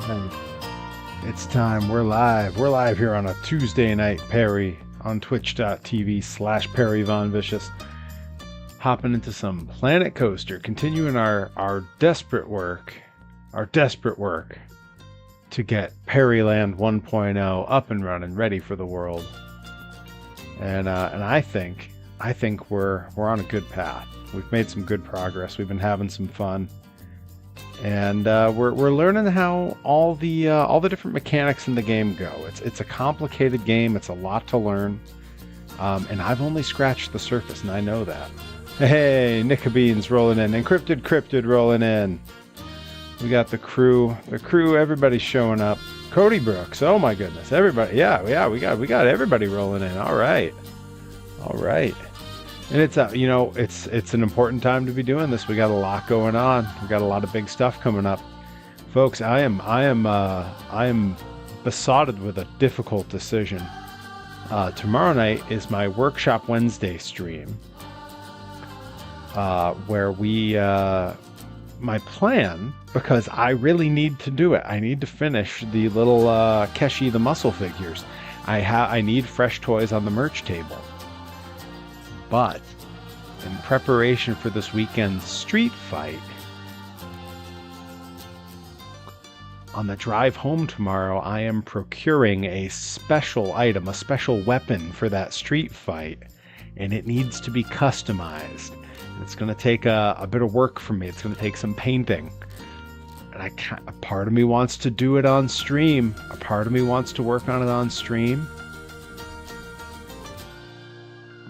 Right. It's time. We're live. We're live here on a Tuesday night, Perry, on twitch.tv/Perry Von Vicious. Hopping into some Planet Coaster, continuing our desperate work to get PerryLand 1.0 up and running, ready for the world. And I think we're on a good path. We've made some good progress. We've been having some fun. And we're learning how all the different mechanics in the game go. It's a complicated game. It's a lot to learn, and I've only scratched the surface, and I know that. Hey, Nickabeans rolling in, Encrypted Cryptid rolling in. We got the crew. Everybody's showing up. Cody Brooks. Oh my goodness, everybody. Yeah. We got everybody rolling in. All right. And it's it's an important time to be doing this. We got a lot going on. We got a lot of big stuff coming up, folks. I am besotted with a difficult decision. Tomorrow night is my Workshop Wednesday stream, where my plan, because I really need to do it. I need to finish the little Keshi the muscle figures. I need fresh toys on the merch table. But in preparation for this weekend's street fight, on the drive home tomorrow, I am procuring a special item, a special weapon for that street fight, and it needs to be customized. It's going to take a bit of work from me. It's going to take some painting. And a part of me wants to do it on stream. A part of me wants to work on it on stream.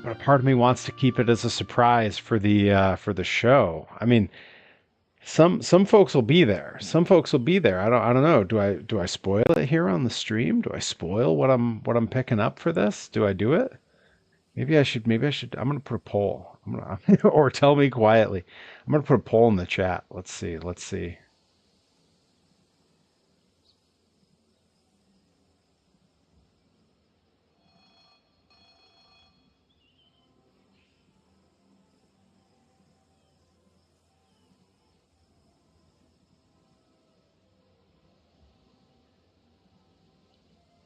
But a part of me wants to keep it as a surprise for the show. I mean, some folks will be there. Some folks will be there. I don't know. Do I spoil it here on the stream? Do I spoil what I'm picking up for this? Do I do it? Maybe I should. I'm gonna put a poll. Or tell me quietly. I'm gonna put a poll in the chat. Let's see.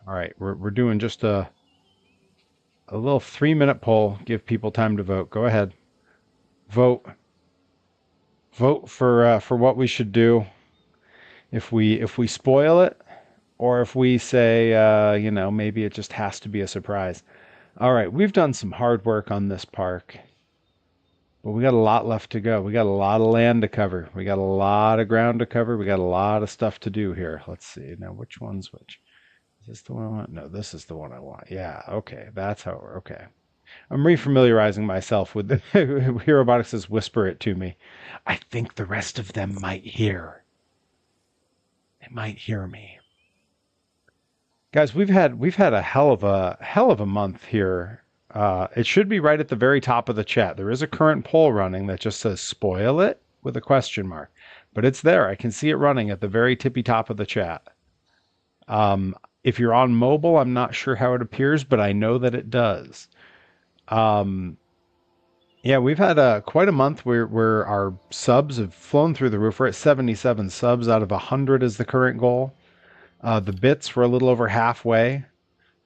All right, we're doing just a little 3-minute poll. Give people time to vote. Go ahead, vote for what we should do. If we spoil it, or if we say maybe it just has to be a surprise. All right, we've done some hard work on this park, but we got a lot left to go. We got a lot of land to cover. We got a lot of ground to cover. We got a lot of stuff to do here. Let's see now, which one's which. Is this the one I want? No, this is the one I want. Yeah, okay. That's how we're okay. I'm refamiliarizing myself with the Herobotics says whisper it to me. I think the rest of them might hear. They might hear me. Guys, we've had a hell of a month here. It should be right at the very top of the chat. There is a current poll running that just says spoil it with a question mark. But it's there. I can see it running at the very tippy top of the chat. If you're on mobile, I'm not sure how it appears, but I know that it does. Yeah, we've had quite a month where our subs have flown through the roof. We're at 77 subs out of 100 is the current goal. The bits were a little over halfway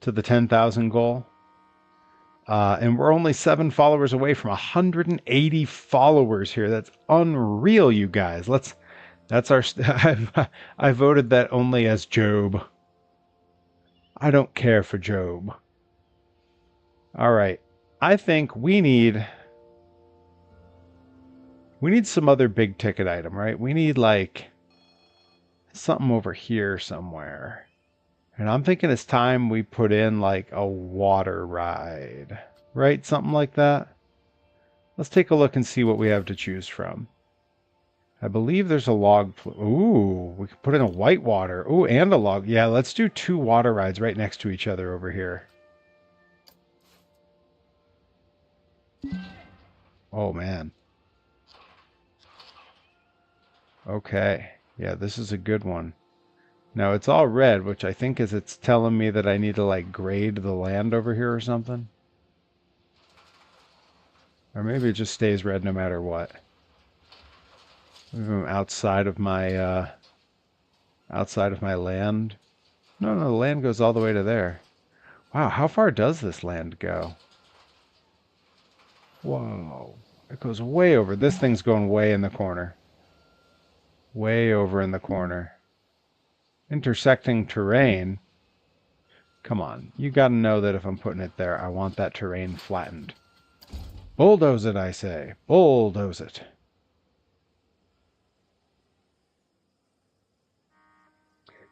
to the 10,000 goal. And we're only 7 followers away from 180 followers here. That's unreal, you guys. That's our... I voted that only as Job. I don't care for Job. All right. I think we need some other big ticket item, right? We need like something over here somewhere. And I'm thinking it's time we put in like a water ride, right? Something like that. Let's take a look and see what we have to choose from. I believe there's a log. Ooh, we could put in a whitewater. Ooh, and a log. Yeah, let's do 2 water rides right next to each other over here. Oh, man. Okay. Yeah, this is a good one. Now, it's all red, which I think is it's telling me that I need to, like, grade the land over here or something. Or maybe it just stays red no matter what. I'm outside of my outside of my land. No, no, the land goes all the way to there. Wow, how far does this land go? Whoa. It goes way over. This thing's going way in the corner. Way over in the corner. Intersecting terrain. Come on. You got to know that if I'm putting it there, I want that terrain flattened. Bulldoze it, I say. Bulldoze it.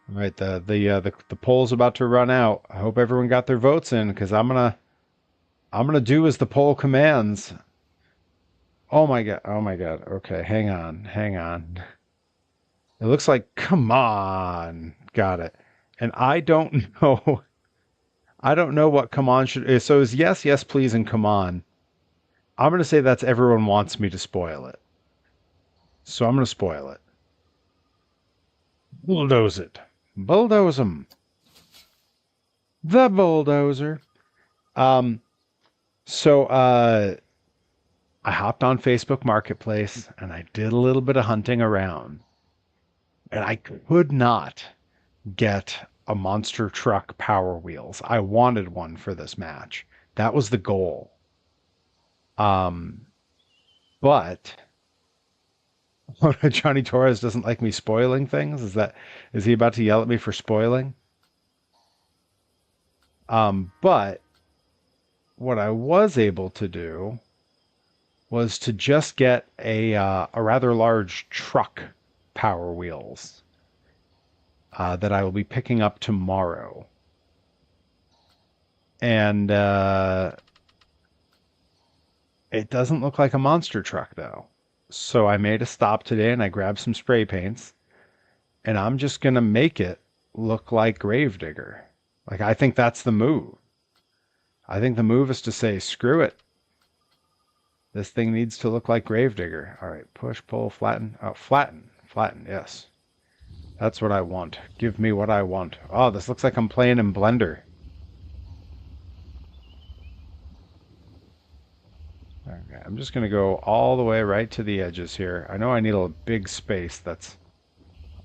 All right, the poll's about to run out. I hope everyone got their votes in, because I'm gonna do as the poll commands. Oh my god! Oh my god! Okay, hang on, hang on. It looks like come on, got it. And I don't know. I don't know what come on should. So is yes, yes, please, and come on. I'm gonna say that's everyone wants me to spoil it. So I'm gonna spoil it. Bulldoze it. Bulldoze 'em. The bulldozer. Um. So I hopped on Facebook Marketplace and I did a little bit of hunting around. And I could not get a monster truck Power Wheels. I wanted one for this match. That was the goal. Um, but Johnny Torres doesn't like me spoiling things. Is he about to yell at me for spoiling? But what I was able to do was to just get a rather large truck Power Wheels that I will be picking up tomorrow. And it doesn't look like a monster truck, though. So I made a stop today and I grabbed some spray paints. And I'm just going to make it look like Gravedigger. Like, I think that's the move. I think the move is to say, screw it. This thing needs to look like Gravedigger. All right, push, pull, flatten. Oh, flatten. Flatten, yes. That's what I want. Give me what I want. Oh, this looks like I'm playing in Blender. Okay, I'm just going to go all the way right to the edges here. I know I need a big space that's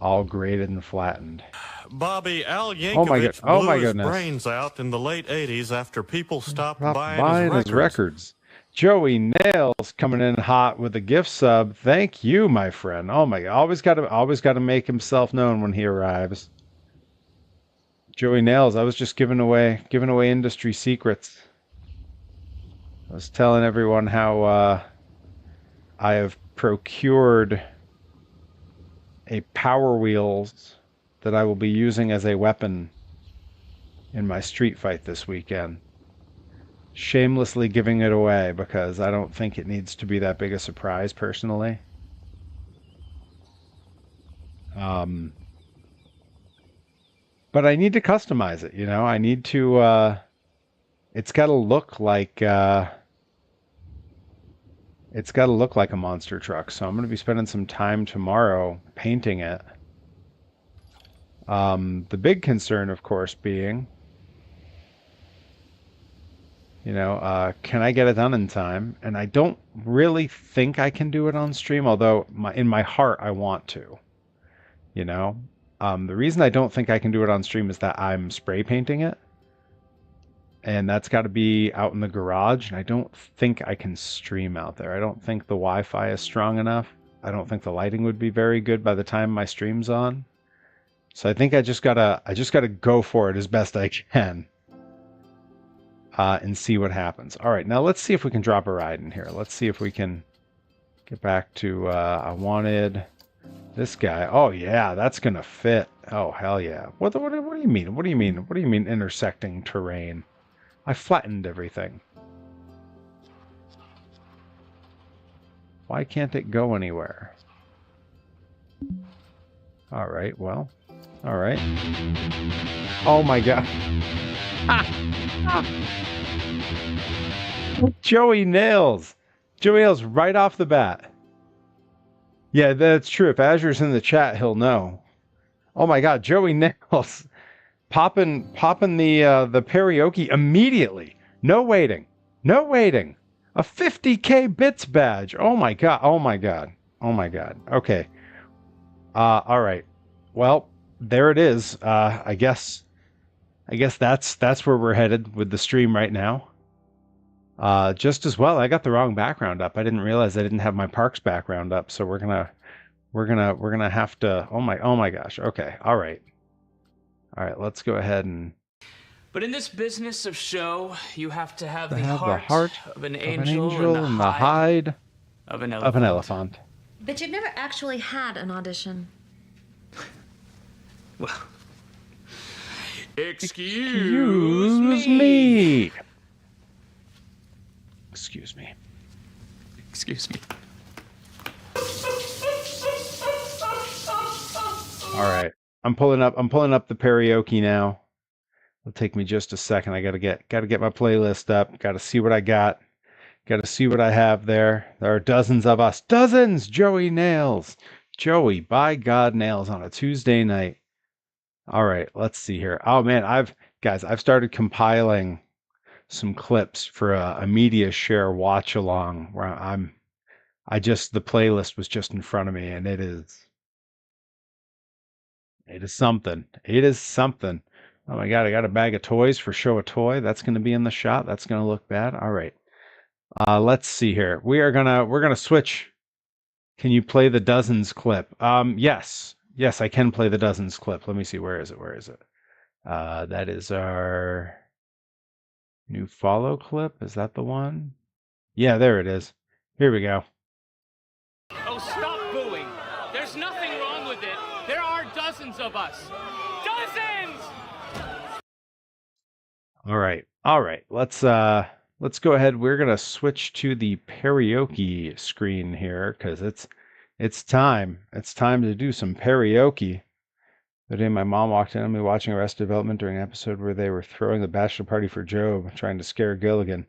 all graded and flattened. Bobby, Al Yankovic my blew his goodness. brains out in the late 80s after people stopped buying buying his records. Joey Nails coming in hot with a gift sub. Thank you, my friend. Oh my god, always got to make himself known when he arrives. Joey Nails, I was just giving away industry secrets. I was telling everyone how I have procured a Power Wheels that I will be using as a weapon in my street fight this weekend. Shamelessly giving it away because I don't think it needs to be that big a surprise personally. But I need to customize it, you know. I need to it's got to look like a monster truck. So I'm going to be spending some time tomorrow painting it. The big concern, of course, being, you know, can I get it done in time? And I don't really think I can do it on stream, although in my heart I want to, you know. The reason I don't think I can do it on stream is that I'm spray painting it. And that's got to be out in the garage, and I don't think I can stream out there. I don't think the Wi-Fi is strong enough. I don't think the lighting would be very good by the time my stream's on. So I think I just gotta go for it as best I can. And see what happens. All right, now let's see if we can drop a ride in here. Let's see if we can get back to, I wanted this guy. Oh yeah, that's gonna fit. Oh hell yeah. What do you mean? What do you mean? What do you mean intersecting terrain? I flattened everything. Why can't it go anywhere? All right, well, all right. Oh my god. Joey Nails. Joey Nails right off the bat. Yeah, that's true. If Azure's in the chat, he'll know. Oh my god, Joey Nails. Popping the karaoke immediately. No waiting. No waiting. A 50k bits badge. Oh my god. Oh my god. Oh my god. Okay. All right. Well, there it is. I guess that's where we're headed with the stream right now. Just as well, I got the wrong background up. I didn't realize I didn't have my parks background up, so we're gonna have to. Oh my gosh. Okay. All right. Let's go ahead and But in this business of show, you have to have the have the heart heart of an of an angel and the angel and the hide hide of an of an elephant. elephant. But you've never actually had an audition. Well, Excuse me. Excuse me. Excuse me. All right. I'm pulling up the karaoke now. It'll take me just a second. I gotta get my playlist up. Gotta see what I got. Gotta see what I have there. There are dozens of us. Dozens! Joey Nails. Joey, by God, Nails on a Tuesday night. All right, let's see here. Oh man, I've started compiling some clips for a media share watch along where the playlist was just in front of me and it is something. It is something. Oh my God, I got a bag of toys for Show a Toy. That's going to be in the shot. That's going to look bad. All right. Let's see here. We're gonna switch. Can you play the dozens clip? Yes. Yes, I can play the dozens clip. Let me see. Where is it? Where is it? That is our new follow clip. Is that the one? Yeah, there it is. Here we go. Oh, stop booing. There's nothing wrong with it. There are dozens of us. Dozens! All right. All right. Let's go ahead. We're gonna switch to the karaoke screen here because it's time. It's time to do some karaoke. The day my mom walked in on me watching Arrested Development during an episode where they were throwing the bachelor party for Job, trying to scare Gilligan.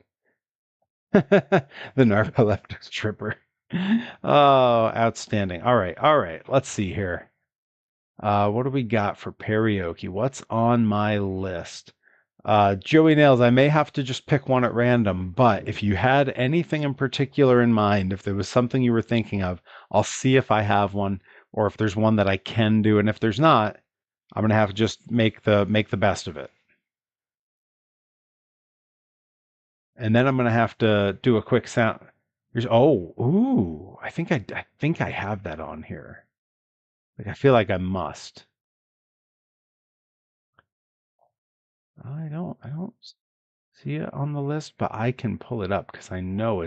The narcoleptic stripper. Oh, outstanding. All right. Let's see here. What do we got for karaoke? What's on my list? Joey Nails, I may have to just pick one at random, but if you had anything in particular in mind, if there was something you were thinking of, I'll see if I have one or if there's one that I can do. And if there's not, I'm gonna have to just make the best of it. And then I'm gonna have to do a quick sound. I think I have that on here. Like I feel like I must. I don't see it on the list, but I can pull it up because I know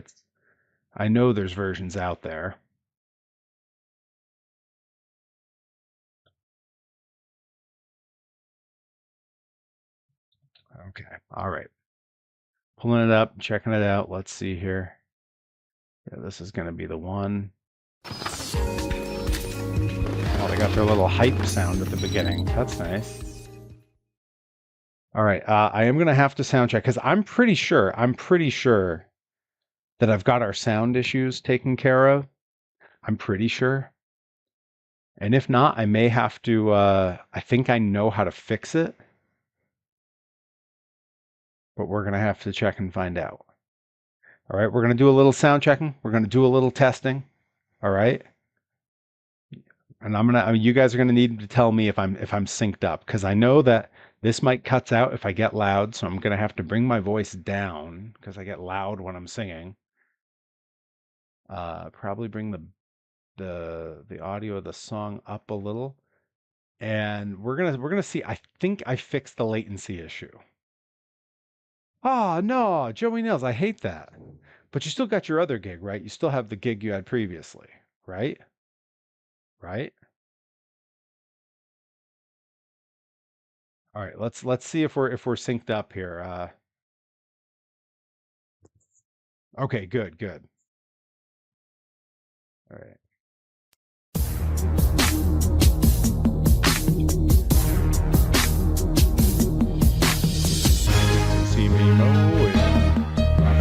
there's versions out there. Okay. All right. Pulling it up, checking it out. Let's see here. Yeah, this is going to be the one. Oh, they got their little hype sound at the beginning. That's nice. All right. I am going to have to sound check because I'm pretty sure that I've got our sound issues taken care of. I'm pretty sure. And if not, I may have to, I think I know how to fix it. But we're going to have to check and find out. All right, we're going to do a little sound checking. We're going to do a little testing. All right. And you guys are going to need to tell me if I'm synced up because I know that this mic cuts out if I get loud, so I'm going to have to bring my voice down because I get loud when I'm singing. Probably bring the audio of the song up a little. And we're going to see. I think I fixed the latency issue. Oh, no, Joey Nails, I hate that. But you still got your other gig, right? You still have the gig you had previously, right? Right? All right, let's see if we're synced up here. Okay, good. All right. See me mowing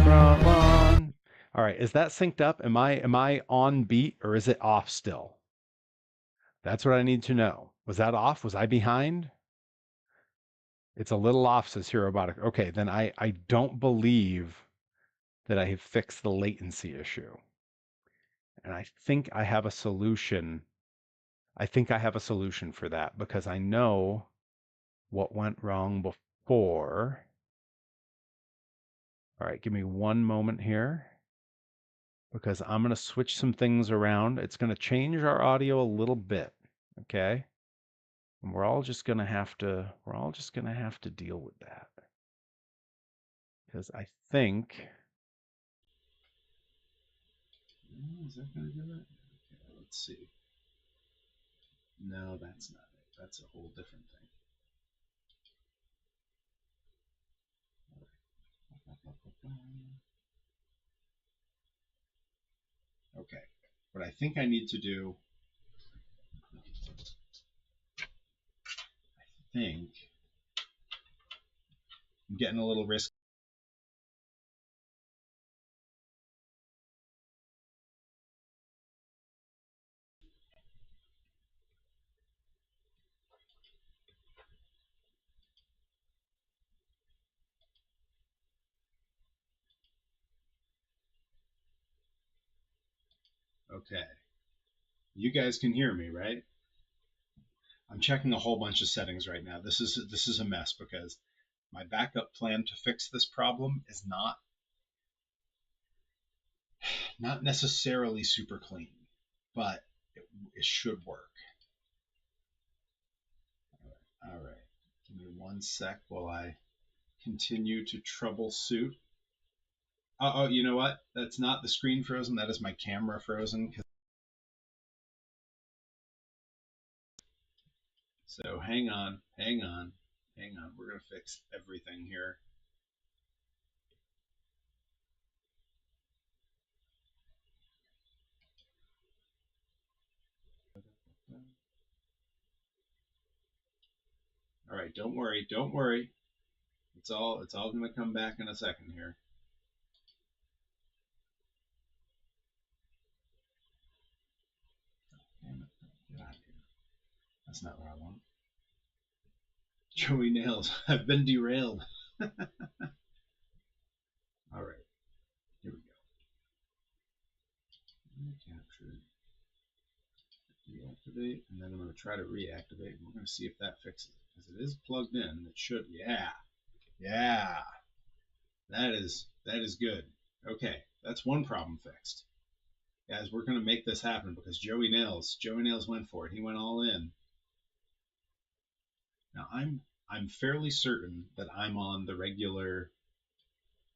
from on. All right, is that synced up? Am I on beat or is it off still? That's what I need to know. Was that off? Was I behind? It's a little off, says Hero Robotic. Okay, then I don't believe that I have fixed the latency issue. And I think I have a solution. I think I have a solution for that because I know what went wrong before. All right, give me one moment here because I'm going to switch some things around. It's going to change our audio a little bit, okay? And we're all just going to have to deal with that. Because I think is that going to do it? Okay, let's see. No, that's not it. That's a whole different thing. Okay, what I think I need to do, I think I'm getting a little risky. Okay, you guys can hear me, right? I'm checking a whole bunch of settings right now. This is a mess because my backup plan to fix this problem is not necessarily super clean, but it should work. All right. Give me one sec while I continue to troubleshoot. Oh, you know what? That's not the screen frozen. That is my camera frozen. So hang on. We're going to fix everything here. All right, don't worry. It's all going to come back in a second here. Damn it. Get out of here. That's not what I want. Joey Nails. I've been derailed. All right. Here we go. Capture. Deactivate. And then I'm going to try to reactivate. And we're going to see if that fixes it. Because it is plugged in. It should. Yeah. Yeah. That is good. Okay. That's one problem fixed. Guys, we're going to make this happen because Joey Nails went for it. He went all in. Now I'm fairly certain that I'm on the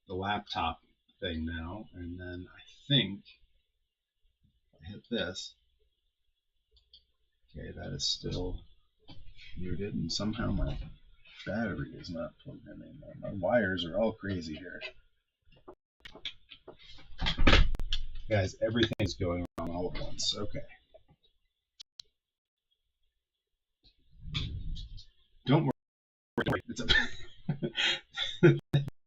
laptop thing now, and then I think I hit this. Okay, that is still muted, and somehow my battery is not plugged in anymore. My wires are all crazy here. Guys, everything's going wrong all at once. Okay. Don't worry. It's a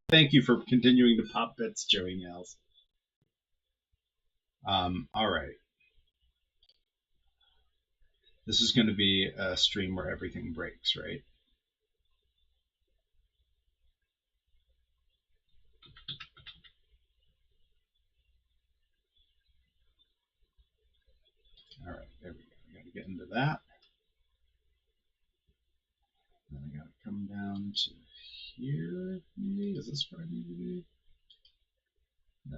Thank you for continuing to pop bits, Joey Nails. All right. This is going to be a stream where everything breaks, right? All right, there we go. I got to get into that. Then I got to come down to here. Maybe is this where I need to be? No.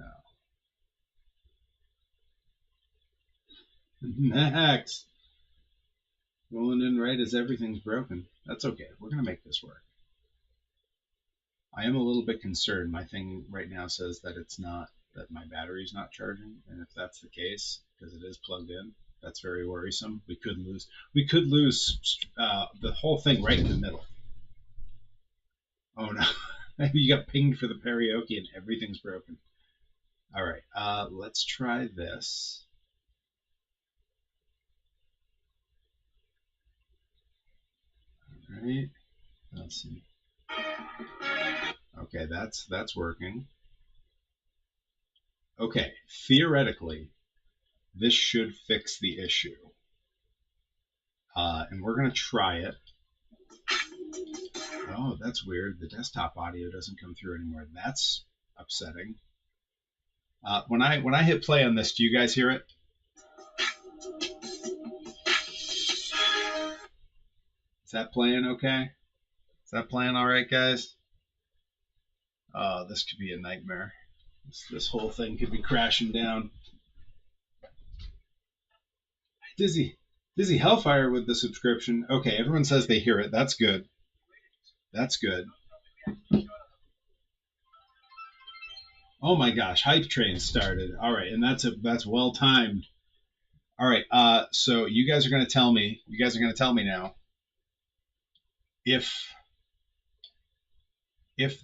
Next. Rolling in right as everything's broken. That's okay. We're gonna make this work. I am a little bit concerned. My thing right now says that it's not that my battery's not charging, and if that's the case, because it is plugged in, that's very worrisome. We could lose the whole thing right in the middle. Oh no. You got pinged for the karaoke and everything's broken. All right, let's try this. All right, let's see. Okay, that's working. Okay, theoretically, this should fix the issue. And we're going to try it. Oh, that's weird. The desktop audio doesn't come through anymore. That's upsetting. When I hit play on this, do you guys hear it? that playing okay? Is that playing all right, guys? Oh, this could be a nightmare. This whole thing could be crashing down. Dizzy Hellfire with the subscription. Okay, everyone says they hear it. That's good. That's good. Oh my gosh, Hype Train started. All right, and that's well timed. All right, so you guys are going to tell me. You guys are going to tell me now if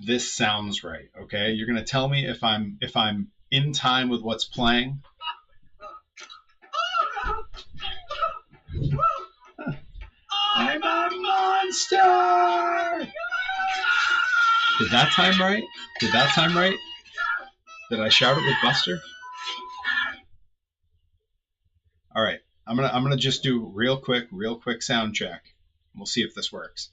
this sounds right. Okay, you're going to tell me if I'm in time with what's playing. I'm a monster! Did that time right? Did that time right? Did I shout it with Buster? All right, I'm gonna just do real quick sound check. We'll see if this works.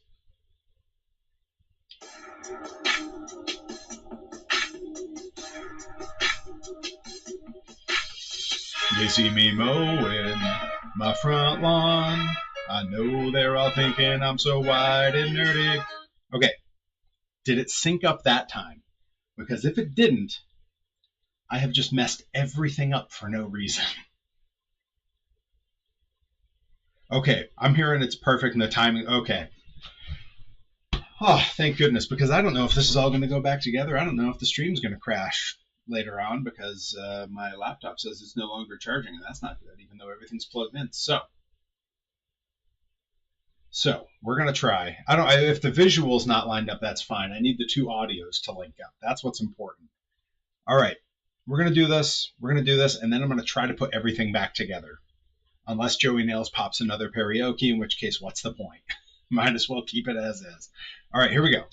They see me mowing my front lawn. I know they're all thinking I'm so wide and nerdy. Okay, did it sync up that time? Because if it didn't, I have just messed everything up for no reason. Okay, I'm hearing it's perfect and the timing. Okay. Oh, thank goodness, because I don't know if this is all going to go back together. I don't know if the stream's going to crash later on because my laptop says it's no longer charging, and that's not good, even though everything's plugged in. So we're going to try. If the visual's not lined up, that's fine. I need the two audios to link up. That's what's important. All right, we're going to do this. We're going to do this, and then I'm going to try to put everything back together. Unless Joey Nails pops another karaoke, in which case, what's the point? Might as well keep it as is. All right, here we go.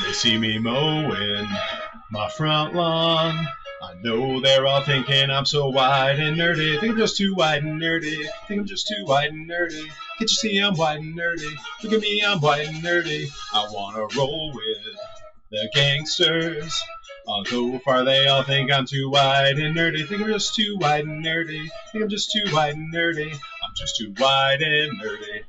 They see me mowing my front lawn. I know they're all thinking I'm so wide and nerdy. Think I'm just too wide and nerdy. Think I'm just too wide and nerdy. Can't you see I'm wide and nerdy? Look at me, I'm wide and nerdy. I wanna roll with the gangsters. I'll go far, they all think I'm too wide and nerdy. Think I'm just too wide and nerdy. Think I'm just too wide and nerdy. I'm just too wide and nerdy.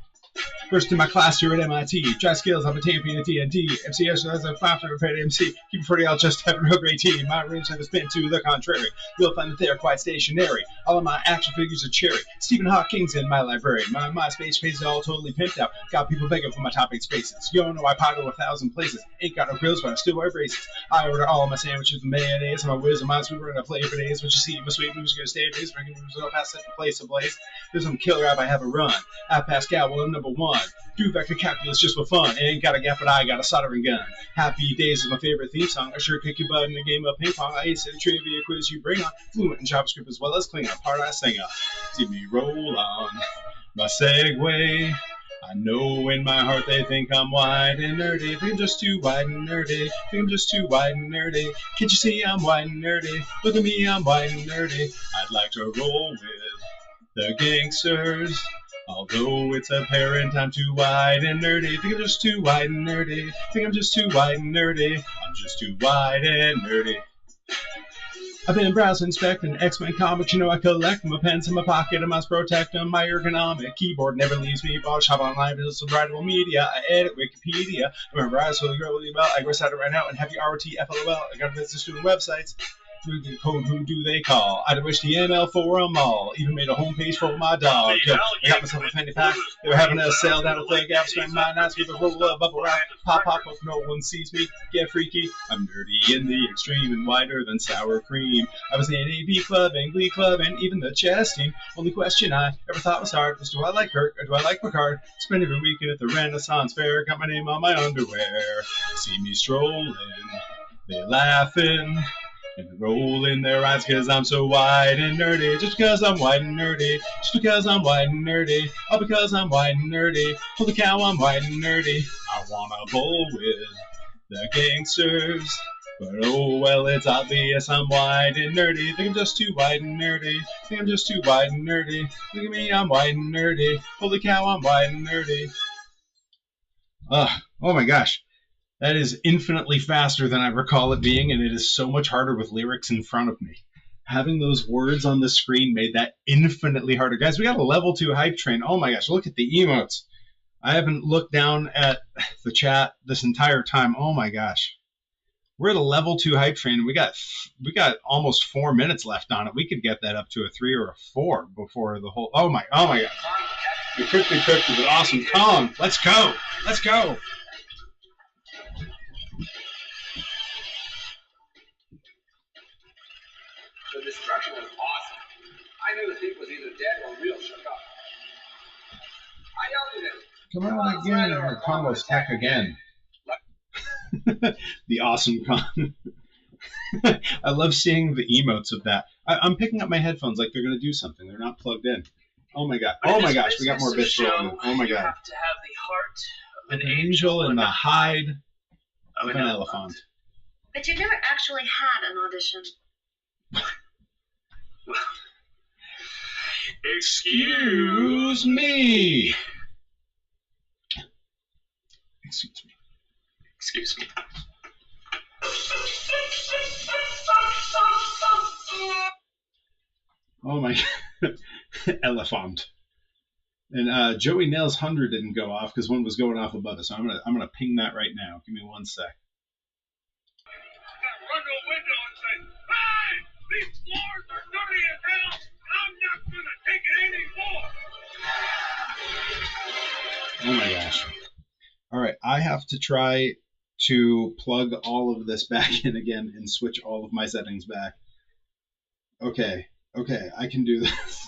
First in my class here at MIT. Try skills, I'm a champion at TNT. MCS as a founder of MC. Keep it pretty, I'll just have a real great team. My range has been to the contrary. You'll find that they are quite stationary. All of my action figures are cherry. Stephen Hawking's in my library. My MySpace page is all totally pimped out. Got people begging for my topic spaces. You don't know I potted 1,000 places. Ain't got no grills, but I still wear braces. I order all of my sandwiches with mayonnaise. My whiz and my sweeper and a flavor days. What you see, my sweet moves gonna stay days. Drinking moves go past such a place ablaze. There's some killer app I have a run. At Pascal, well, I'm number one. Do vector calculus just for fun. Ain't got a gap, but I got a soldering gun. Happy Days is my favorite theme song. I sure kick your butt in a game of ping pong. I ace a trivia quiz you bring on. Fluent in JavaScript as well as Klingon. Part I sing on. See me roll on my Segway. I know in my heart they think I'm wide and nerdy. Think I'm just too wide and nerdy. Think I'm just too wide and nerdy. Can't you see I'm wide and nerdy? Look at me, I'm wide and nerdy. I'd like to roll with the gangsters. Although it's apparent I'm too wide and nerdy. Think I'm just too wide and nerdy. Think I'm just too wide and nerdy. I'm just too wide and nerdy. I've been browsing, inspecting X-Men comics. You know I collect them. My pens in my pocket, I must protect them. My ergonomic keyboard never leaves me. Bought shop online, it's some writable media. I edit Wikipedia. I memorize really well. I gross at it right now and have you RTFLOL. I got a business doing websites. Through the code, who do they call? I wish the ML for them all. Even made a homepage for my dog. I got myself a fanny pack. They were having a sale down at Flag Gap. Spend my nights with a roll of bubble wrap. Pop, pop, hope no one sees me. Get freaky. I'm nerdy in the extreme and wider than sour cream. I was in AB Club and Glee Club and even the chess team. Only question I ever thought was hard was, do I like Kirk or do I like Picard? Spend every weekend at the Renaissance Fair. Got my name on my underwear. See me strolling. They laughing. And rolling their eyes cause I'm so wide and nerdy. Just because I'm wide and nerdy. Just because I'm wide and nerdy. All because I'm wide and nerdy. Holy cow, I'm wide and nerdy. I wanna bowl with the gangsters. But oh well, it's obvious I'm wide and nerdy. Think I'm just too wide and nerdy. Think I'm just too wide and nerdy. Look at me, I'm wide and nerdy. Holy cow, I'm wide and nerdy. Oh my gosh. That is infinitely faster than I recall it being, and it is so much harder with lyrics in front of me. Having those words on the screen made that infinitely harder. Guys, we got a level 2 hype train. Oh my gosh, look at the emotes. I haven't looked down at the chat this entire time. Oh my gosh. We're at a level 2 hype train. We got almost 4 minutes left on it. We could get that up to a 3 or a 4 before the whole. Oh my god. We quickly cooked with an awesome Kong. Let's go. Let's go. The destruction was awesome. I knew the thief was either dead or real shook up. I yelled at him. Come on again, or Congo's tech again. The awesome Kong. I love seeing the emotes of that. I'm picking up my headphones like they're going to do something. They're not plugged in. Oh my god. Oh my gosh, we got more bits rolling. Oh my god. You have to have the heart of an angel and the hide of an elephant. But you never actually had an audition. Excuse me. Excuse me. Excuse me. Oh my god. Elephant. And Joey Nails 100 didn't go off because one was going off above us. So I'm gonna ping that right now. Give me 1 sec. Run to a window and say, "Hey, these floors are dirty as hell. I'm not gonna take it anymore." Oh my gosh. All right, I have to try to plug all of this back in again and switch all of my settings back. Okay, I can do this.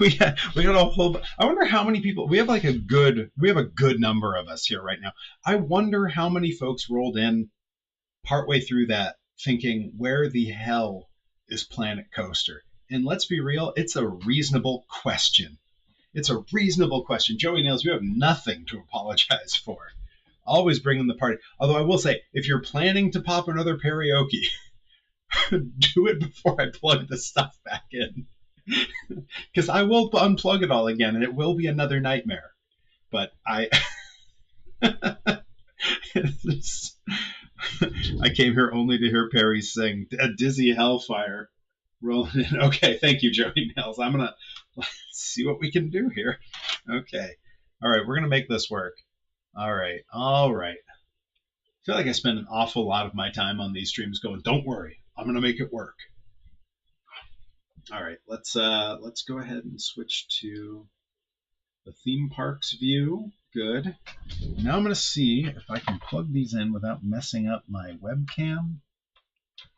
we got a whole. I wonder how many people. We have a good number of us here right now. I wonder how many folks rolled in partway through that thinking, where the hell is Planet Coaster? And let's be real, it's a reasonable question. It's a reasonable question. Joey Nails, you have nothing to apologize for. Always bringing the party. Although I will say, if you're planning to pop another karaoke, do it before I plug the stuff back in. Because I will unplug it all again, and it will be another nightmare. But I came here only to hear Perry sing a dizzy hellfire rolling in. Okay, thank you, Joey Nails. I'm gonna see what we can do here. Okay. All right, we're gonna make this work. All right. I feel like I spend an awful lot of my time on these streams going, don't worry, I'm gonna make it work. All right, let's go ahead and switch to the theme parks view. Good. Now I'm going to see if I can plug these in without messing up my webcam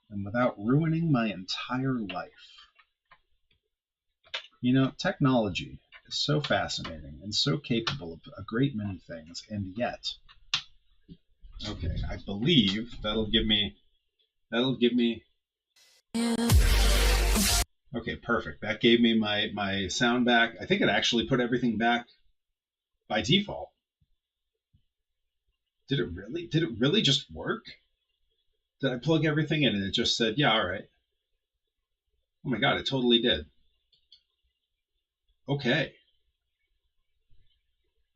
and without ruining my entire life. You know, technology is so fascinating and so capable of a great many things, and yet, okay, I believe that'll give me. Okay, perfect. That gave me my sound back. I think it actually put everything back by default. Did it really just work? Did I plug everything in and it just said, yeah, all right. Oh my god, it totally did. Okay.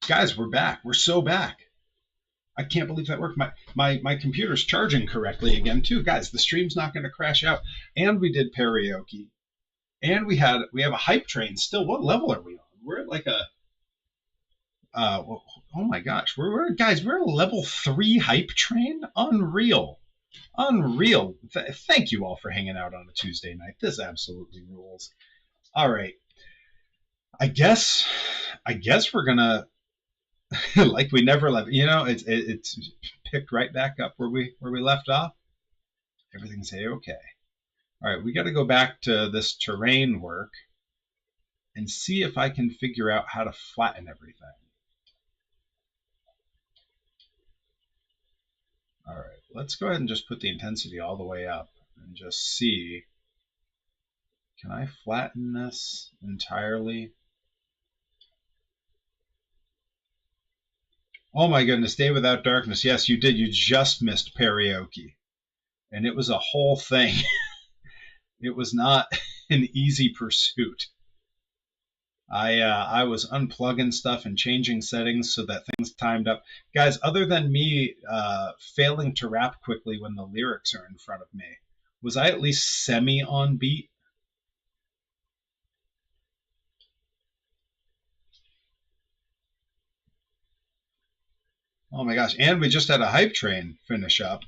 Guys, we're back. We're so back. I can't believe that worked. My computer's charging correctly again too. Guys, the stream's not going to crash out. And we did karaoke. And we have a hype train still. What level are we on? We're at like a oh my gosh, we're a level 3 hype train. Unreal. Thank you all for hanging out on a Tuesday night. This absolutely rules. All right, I guess we're gonna like we never left. You know, it's picked right back up where we left off. Everything's okay. All right, we got to go back to this terrain work and see if I can figure out how to flatten everything. All right, let's go ahead and just put the intensity all the way up and just see. Can I flatten this entirely? Oh my goodness, Day Without Darkness. Yes, you did. You just missed karaoke. And it was a whole thing. It was not an easy pursuit. I was unplugging stuff and changing settings so that things timed up. Guys, other than me failing to rap quickly when the lyrics are in front of me, was I at least semi on beat? Oh my gosh, and we just had a hype train finish up.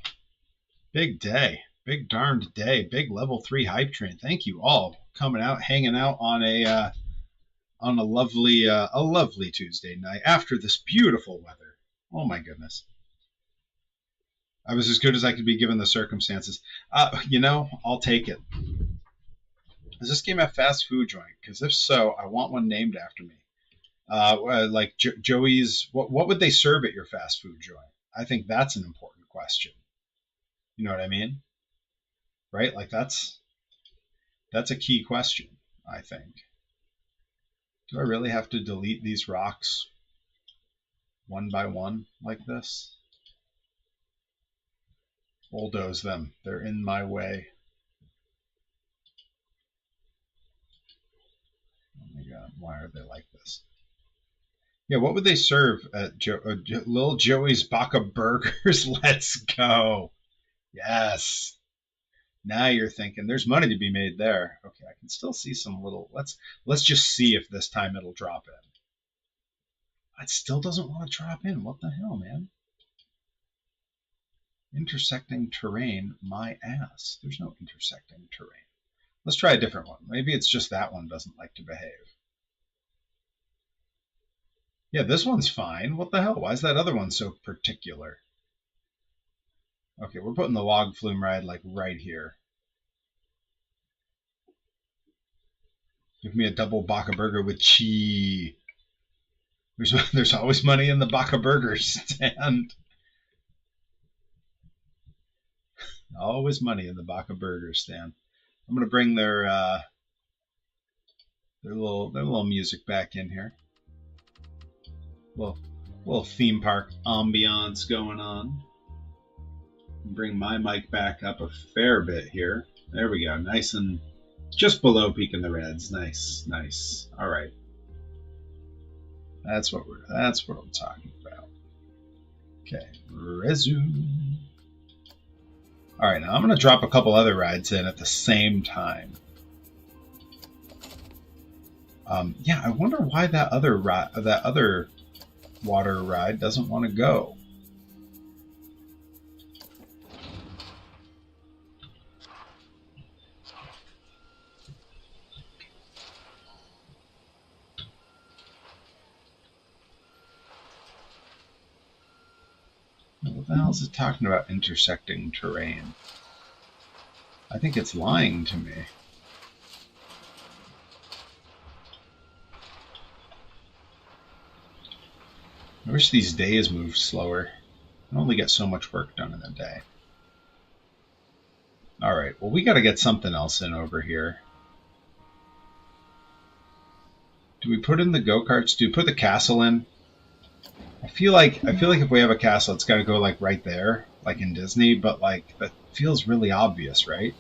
Big day. Big darned day. Big level 3 hype train. Thank you all coming out, hanging out on a lovely Tuesday night after this beautiful weather. Oh my goodness. I was as good as I could be given the circumstances. I'll take it. Does this game have fast food joint? Because if so, I want one named after me. Like Joey's. What would they serve at your fast food joint? I think that's an important question. You know what I mean? Right? Like that's a key question, I think. Do I really have to delete these rocks one by one like this? Bulldoze them. They're in my way. Oh my god, why are they like this? Yeah, what would they serve at Little Joey's Baka Burgers? Let's go. Yes. Now you're thinking there's money to be made there. Okay, I can still see some little. Let's just see if this time it'll drop in. It still doesn't want to drop in. What the hell, man? Intersecting terrain, my ass. There's no intersecting terrain. Let's try a different one. Maybe it's just that one doesn't like to behave. Yeah, this one's fine. What the hell? Why is that other one so particular? Okay, we're putting the log flume ride like right here. Give me a double Baka burger with cheese. There's always money in the Baka burger stand. Always money in the Baka burger stand. I'm gonna bring their little music back in here. Little theme park ambiance going on. Bring my mic back up a fair bit here. There we go. Nice and just below peaking the reds. Nice, nice. All right. That's what I'm talking about. Okay, resume. All right, now I'm going to drop a couple other rides in at the same time. Yeah, I wonder why that other water ride doesn't want to go. What the hell is it talking about intersecting terrain? I think it's lying to me. I wish these days moved slower. I only get so much work done in a day. Alright, well we gotta get something else in over here. Do we put in the go-karts? Do we put the castle in? I feel like if we have a castle, it's got to go like right there, like in Disney. But like that feels really obvious, right?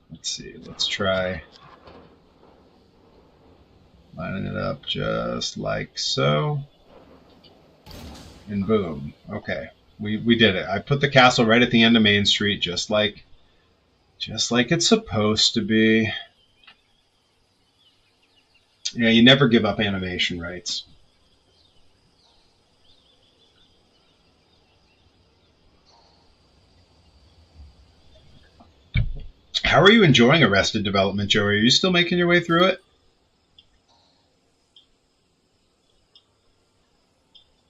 Let's see. Let's try lining it up just like so, and boom. Okay, we did it. I put the castle right at the end of Main Street, just like it's supposed to be. Yeah, you never give up animation rights. How are you enjoying Arrested Development, Joey? Are you still making your way through it?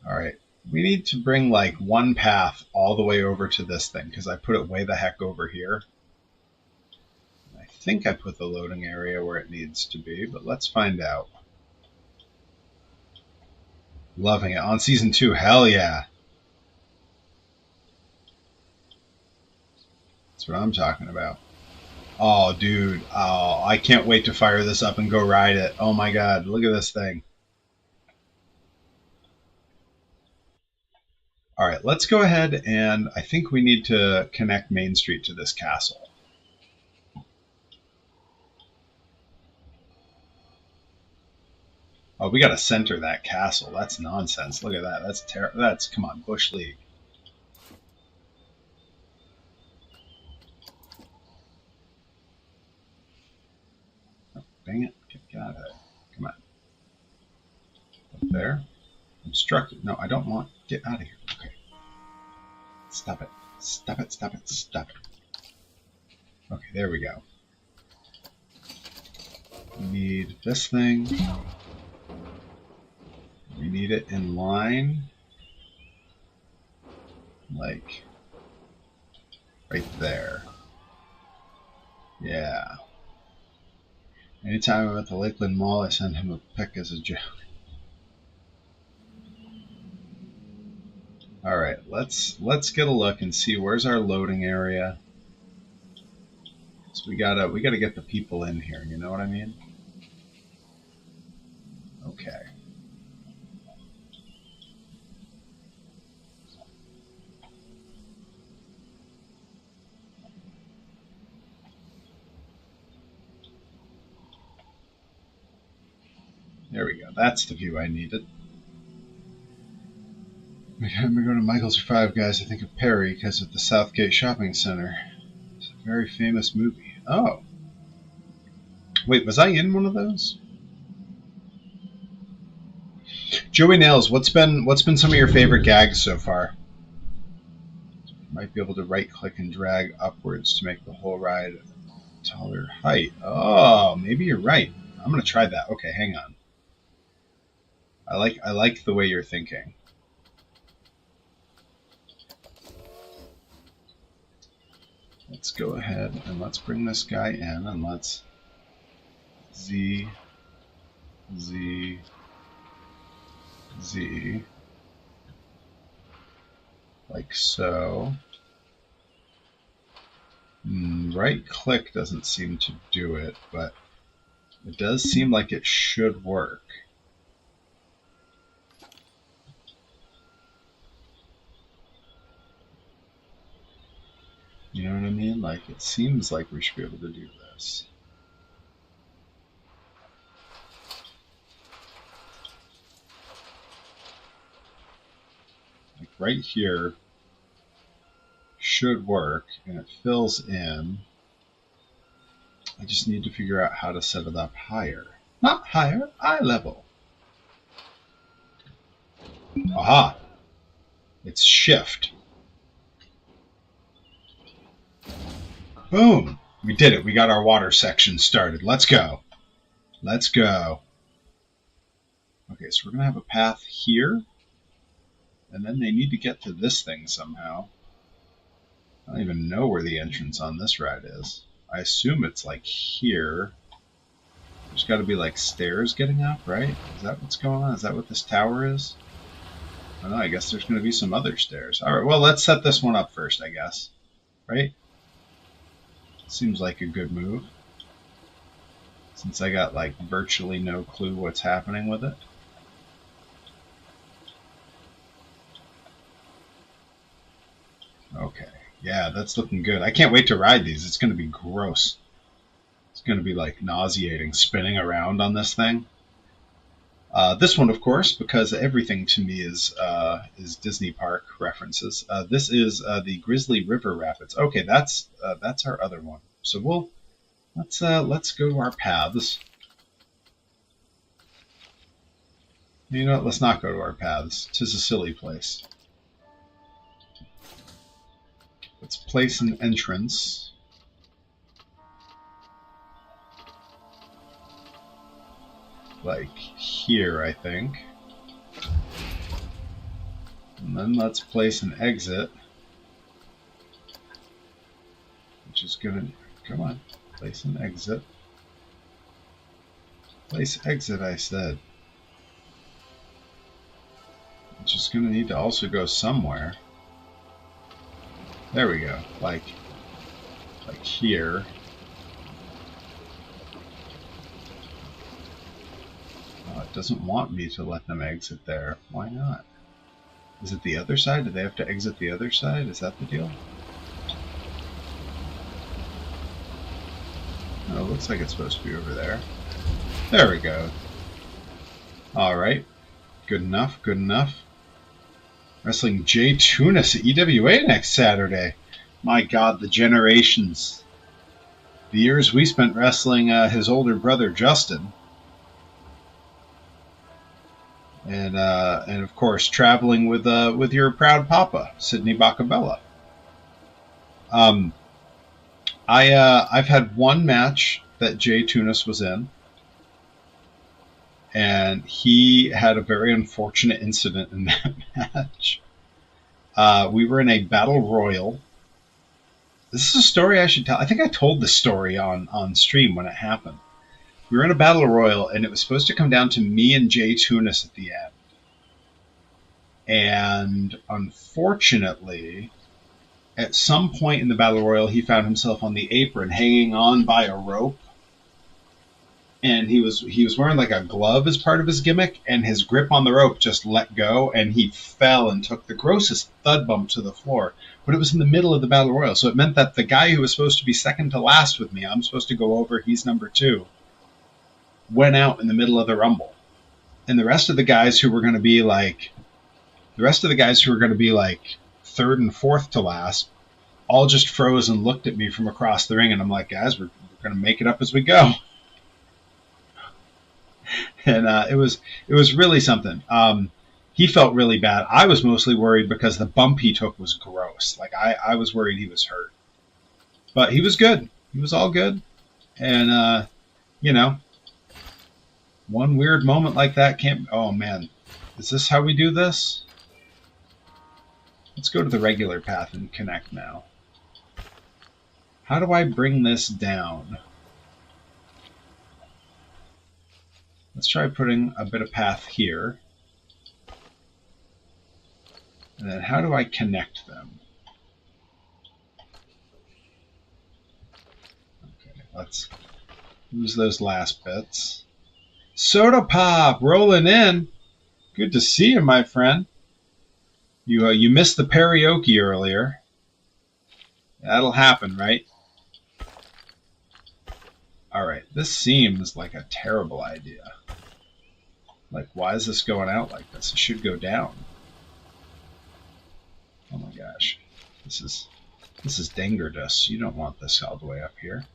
All right. We need to bring like one path all the way over to this thing because I put it way the heck over here. I think I put the loading area where it needs to be, but let's find out. Loving it. On season 2, hell yeah. That's what I'm talking about. Oh, dude. Oh, I can't wait to fire this up and go ride it. Oh my god, look at this thing. All right, let's go ahead, and I think we need to connect Main Street to this castle. Oh, we got to center that castle. That's nonsense. Look at that. That's terrible. That's, come on, Bush League. Oh, dang it. Get out of there. Come on. Up there. Obstructed. No, I don't want. Get out of here. Okay. Stop it. Stop it. Stop it. Stop it. Okay, there we go. We need this thing. We need it in line. Like, right there. Yeah. Anytime I'm at the Lakeland Mall, I send him a pic as a joke. All right, let's get a look and see where's our loading area. So we gotta get the people in here. You know what I mean? Okay. There we go. That's the view I needed. Every time we go to Michael's or Five Guys, I think of Perry because of the Southgate Shopping Center. It's a very famous movie. Oh. Wait, was I in one of those? Joey Nails, what's been some of your favorite gags so far? Might be able to right click and drag upwards to make the whole ride taller height. Oh, maybe you're right. I'm gonna try that. Okay, hang on. I like the way you're thinking. Let's go ahead and let's bring this guy in and let's Z, Z, Z, like so. Right click doesn't seem to do it, but it does seem like it should work. You know what I mean? Like, it seems like we should be able to do this. Like right here should work, and it fills in. I just need to figure out how to set it up higher. Not higher, eye level. Aha! It's shift. Boom! We did it. We got our water section started. Let's go. Let's go. Okay, so we're going to have a path here. And then they need to get to this thing somehow. I don't even know where the entrance on this ride is. I assume it's like here. There's got to be like stairs getting up, right? Is that what's going on? Is that what this tower is? I don't know. I guess there's going to be some other stairs. All right, well, let's set this one up first, I guess. Right? Seems like a good move. Since I got like virtually no clue what's happening with it. Okay. Yeah, that's looking good. I can't wait to ride these. It's going to be gross. It's going to be like nauseating spinning around on this thing. This one, of course, because everything to me is Disney Park references. This is the Grizzly River Rapids. Okay, that's our other one. So let's go to our paths. You know what? Let's not go to our paths. 'Tis a silly place. Let's place an entrance. Like here, I think. And then let's place an exit. Which is gonna, come on, place an exit. Place exit, I said. Which is gonna need to also go somewhere. There we go, like here. Oh, it doesn't want me to let them exit there. Why not? Is it the other side? Do they have to exit the other side? Is that the deal? Oh, it looks like it's supposed to be over there. There we go. Alright. Good enough, good enough. Wrestling Jay Tunis at EWA next Saturday. My God, the generations. The years we spent wrestling his older brother, Justin. And of course, traveling with your proud papa, Sidney Bacabella. I've had one match that Jay Tunis was in, and he had a very unfortunate incident in that match. We were in a battle royal. This is a story I should tell. I think I told this story on stream when it happened. We were in a battle royal, and it was supposed to come down to me and Jay Tunis at the end. And unfortunately, at some point in the battle royal, he found himself on the apron, hanging on by a rope. And he was wearing like a glove as part of his gimmick, and his grip on the rope just let go, and he fell and took the grossest thud bump to the floor. But it was in the middle of the battle royal, so it meant that the guy who was supposed to be second to last with me, I'm supposed to go over, he's number 2, went out in the middle of the rumble. And the rest of the guys who were going to be like third and fourth to last all just froze and looked at me from across the ring, and I'm like, guys, we're going to make it up as we go. And it was really something. He felt really bad. I was mostly worried because the bump he took was gross. Like I was worried he was hurt, but he was good. He was all good. And one weird moment like that can't. Oh man, is this how we do this? Let's go to the regular path and connect now. How do I bring this down? Let's try putting a bit of path here. And then how do I connect them? Okay, let's use those last bits. Soda Pop, rolling in. Good to see you, my friend. You missed the karaoke earlier. That'll happen, right? Alright, this seems like a terrible idea. Like, why is this going out like this? It should go down. Oh my gosh. This is dangerous. You don't want this all the way up here.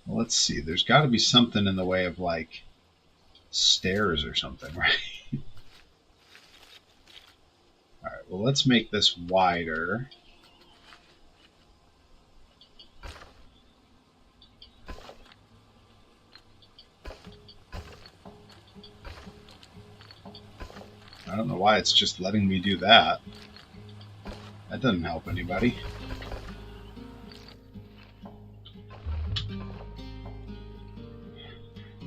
Well, let's see. There's got to be something in the way of, like, stairs or something, right? Alright, well, let's make this wider. I don't know why it's just letting me do that. That doesn't help anybody.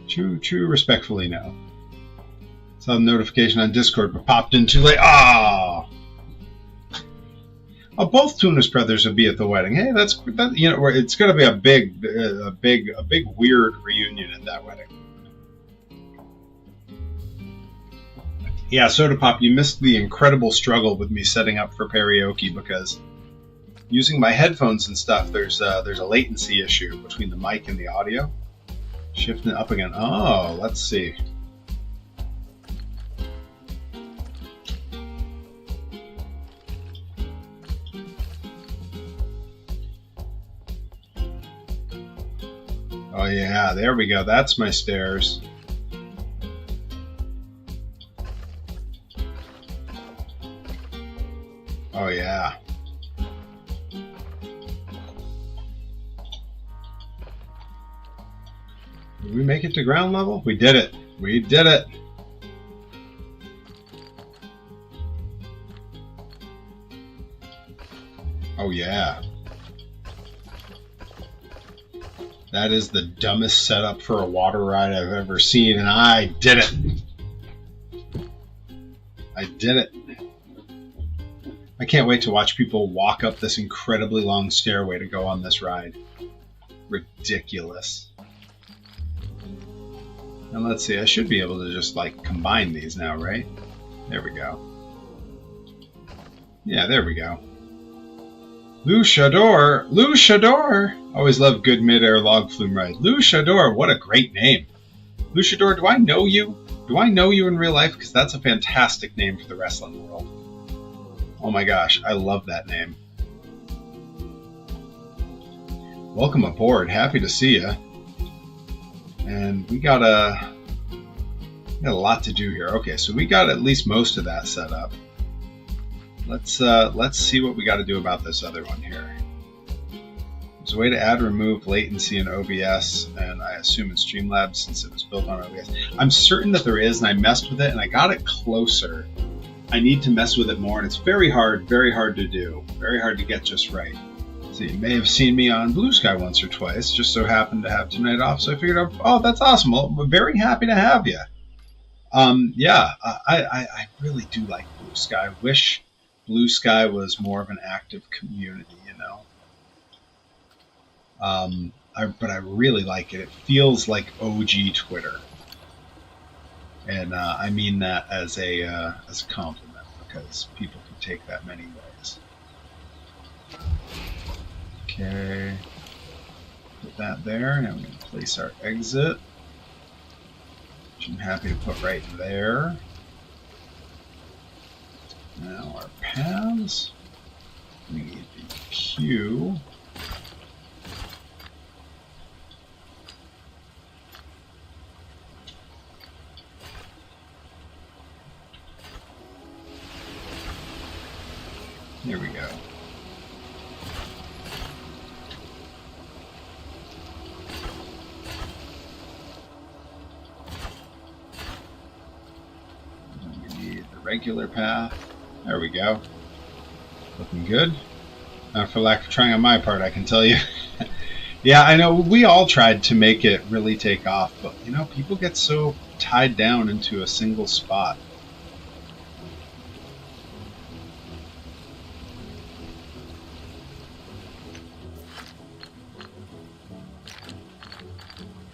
True, respectfully, no. Saw the notification on Discord, but popped in too late. Ah! Oh, both Tunis brothers will be at the wedding. Hey, that's you know, it's going to be a big weird reunion at that wedding. Yeah, Soda Pop, you missed the incredible struggle with me setting up for karaoke because using my headphones and stuff, there's a latency issue between the mic and the audio. Shifting it up again. Oh, let's see. Oh yeah, there we go. That's my stairs. Oh yeah. Did we make it to ground level? We did it. We did it. Oh yeah. That is the dumbest setup for a water ride I've ever seen, and I did it. I did it. I can't wait to watch people walk up this incredibly long stairway to go on this ride. Ridiculous. And let's see, I should be able to just like combine these now, right? There we go. Yeah, there we go. Luchador! Luchador! Always love good mid-air log flume ride. Luchador, what a great name. Luchador, do I know you? Do I know you in real life? Because that's a fantastic name for the wrestling world. Oh my gosh, I love that name. Welcome aboard, happy to see you. And we got a lot to do here. Okay, so we got at least most of that set up. Let's see what we got to do about this other one here. There's a way to add or remove latency in OBS, and I assume in Streamlabs since it was built on OBS. I'm certain that there is, and I messed with it, and I got it closer. I need to mess with it more, and it's very hard to do. Very hard to get just right. So you may have seen me on Blue Sky once or twice, just so happened to have tonight off, so I figured out, oh, that's awesome. Well, we're very happy to have you. Yeah, I really do like Blue Sky. Wish Blue Sky was more of an active community, you know. But I really like it. It feels like OG Twitter, and I mean that as a compliment because people can take that many ways. Okay, put that there. Now we're going to place our exit, which I'm happy to put right there. Now our paths, we need the Q. There we go. We need the regular path. There we go. Looking good. Not for lack of trying on my part, I can tell you. Yeah, I know we all tried to make it really take off, but you know, people get so tied down into a single spot.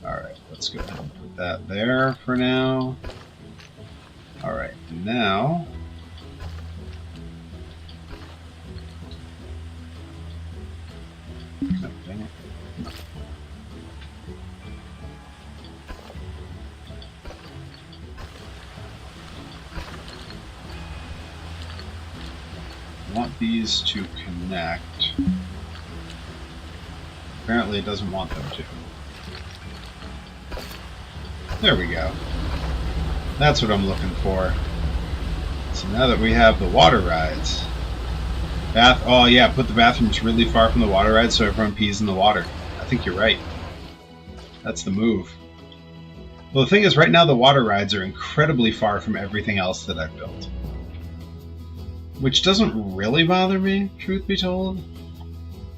Alright, let's go ahead and put that there for now. Alright, now no, dang it. No. I want these to connect. Apparently it doesn't want them to. There we go. That's what I'm looking for. So now that we have the water rides. Oh yeah, put the bathrooms really far from the water rides so everyone pees in the water. I think you're right. That's the move. Well, the thing is, right now the water rides are incredibly far from everything else that I've built. Which doesn't really bother me, truth be told.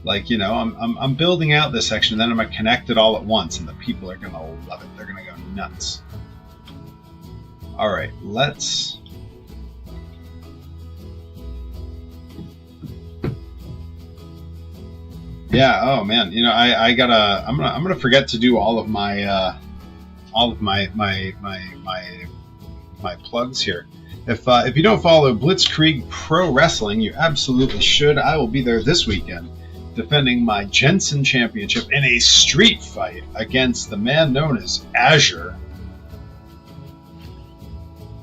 Like, you know, I'm building out this section, and then I'm going to connect it all at once, and the people are going to love it. They're going to go nuts. Alright, let's... Yeah, oh man, you know, I'm gonna forget to do all of my plugs here. If you don't follow Blitzkrieg Pro Wrestling, you absolutely should. I will be there this weekend, defending my Jensen Championship in a street fight against the man known as Azure.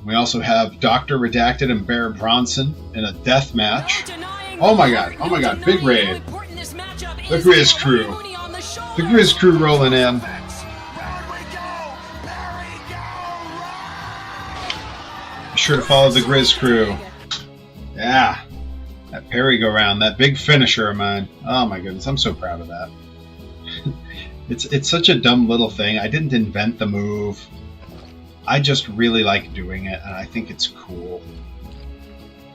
We also have Dr. Redacted and Bear Bronson in a death match. Oh my god, big raid. The Grizz Crew. The Grizz Crew rolling in. Be sure to follow the Grizz Crew. Yeah. That Perry go round, that big finisher of mine. Oh my goodness, I'm so proud of that. It's such a dumb little thing. I didn't invent the move. I just really like doing it, and I think it's cool.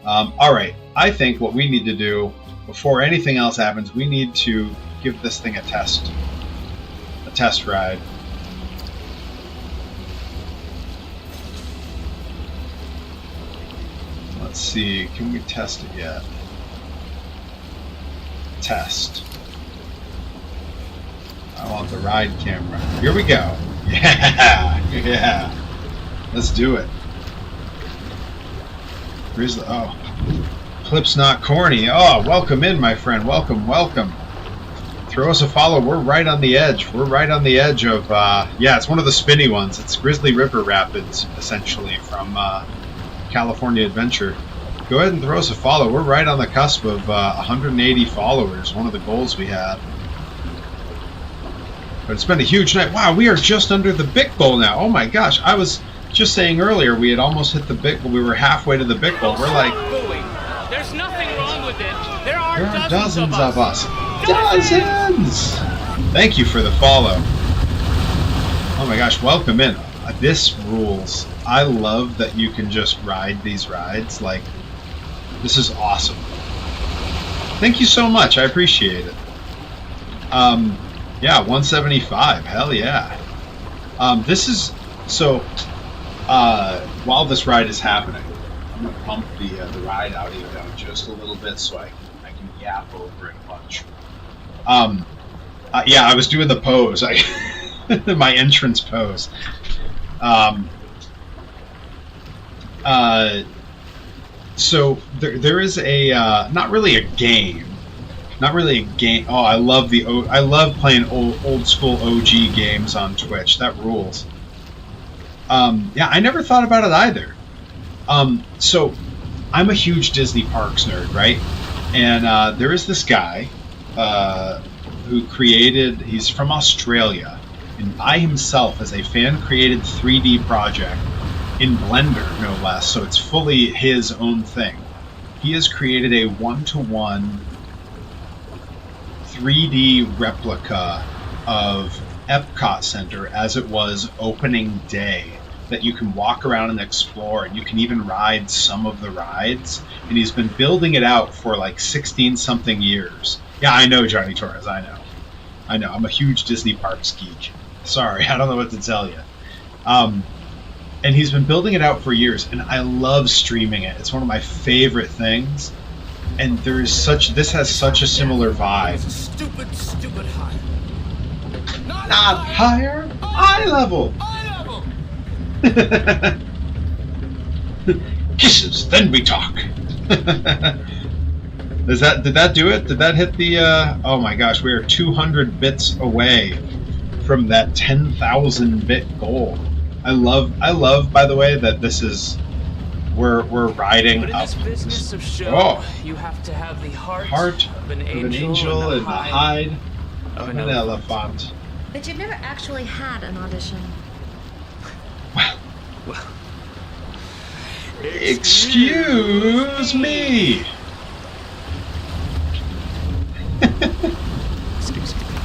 Alright, I think what we need to do, before anything else happens, we need to give this thing a test ride. Let's see, can we test it yet? Test. I want the ride camera. Here we go. Yeah, yeah. Let's do it. Grizzly. Oh, Clip's not corny. Oh, welcome in, my friend. Welcome, welcome. Throw us a follow. We're right on the edge. We're right on the edge of, yeah, it's one of the spinny ones. It's Grizzly River Rapids, essentially, from California Adventure. Go ahead and throw us a follow. We're right on the cusp of 180 followers, one of the goals we had. But it's been a huge night. Wow, we are just under the big goal now. Oh my gosh, I was just saying earlier we had almost hit the big goal. We were halfway to the big goal. We're like... There's nothing wrong with it. There are dozens of us. Dozens! Thank you for the follow. Oh my gosh, welcome in. This rules. I love that you can just ride these rides. Like, this is awesome. Thank you so much. I appreciate it. Yeah, 175. Hell yeah. This is... So, while this ride is happening, I'm going to pump the ride audio down just a little bit so I can yap over it a bunch. Yeah, I was doing the pose. My entrance pose. So there is a not really a game. Not really a game. Oh, I love playing old school OG games on Twitch. That rules. Yeah, I never thought about it either. So I'm a huge Disney Parks nerd, right? And there is this guy who created. He's from Australia, and by himself as a fan-created 3D project in Blender, no less. So it's fully his own thing. He has created a one-to-one 3D replica of Epcot Center as it was opening day that you can walk around and explore, and you can even ride some of the rides. And he's been building it out for like 16-something years. Yeah, I know, Johnny Torres, I know. I'm a huge Disney Parks geek. Sorry, I don't know what to tell you. And he's been building it out for years, and I love streaming it. It's one of my favorite things. And this has such a similar vibe. Stupid high. Not higher, eye level. Kisses, then we talk. Did that do it? Did that hit the? Oh my gosh, we are 200 bits away from that 10,000 bit goal. I love, by the way, that this is. We're riding but in up. this business of show, you have to have the heart of an angel and the hide of an elephant. But you've never actually had an audition. Well, excuse me.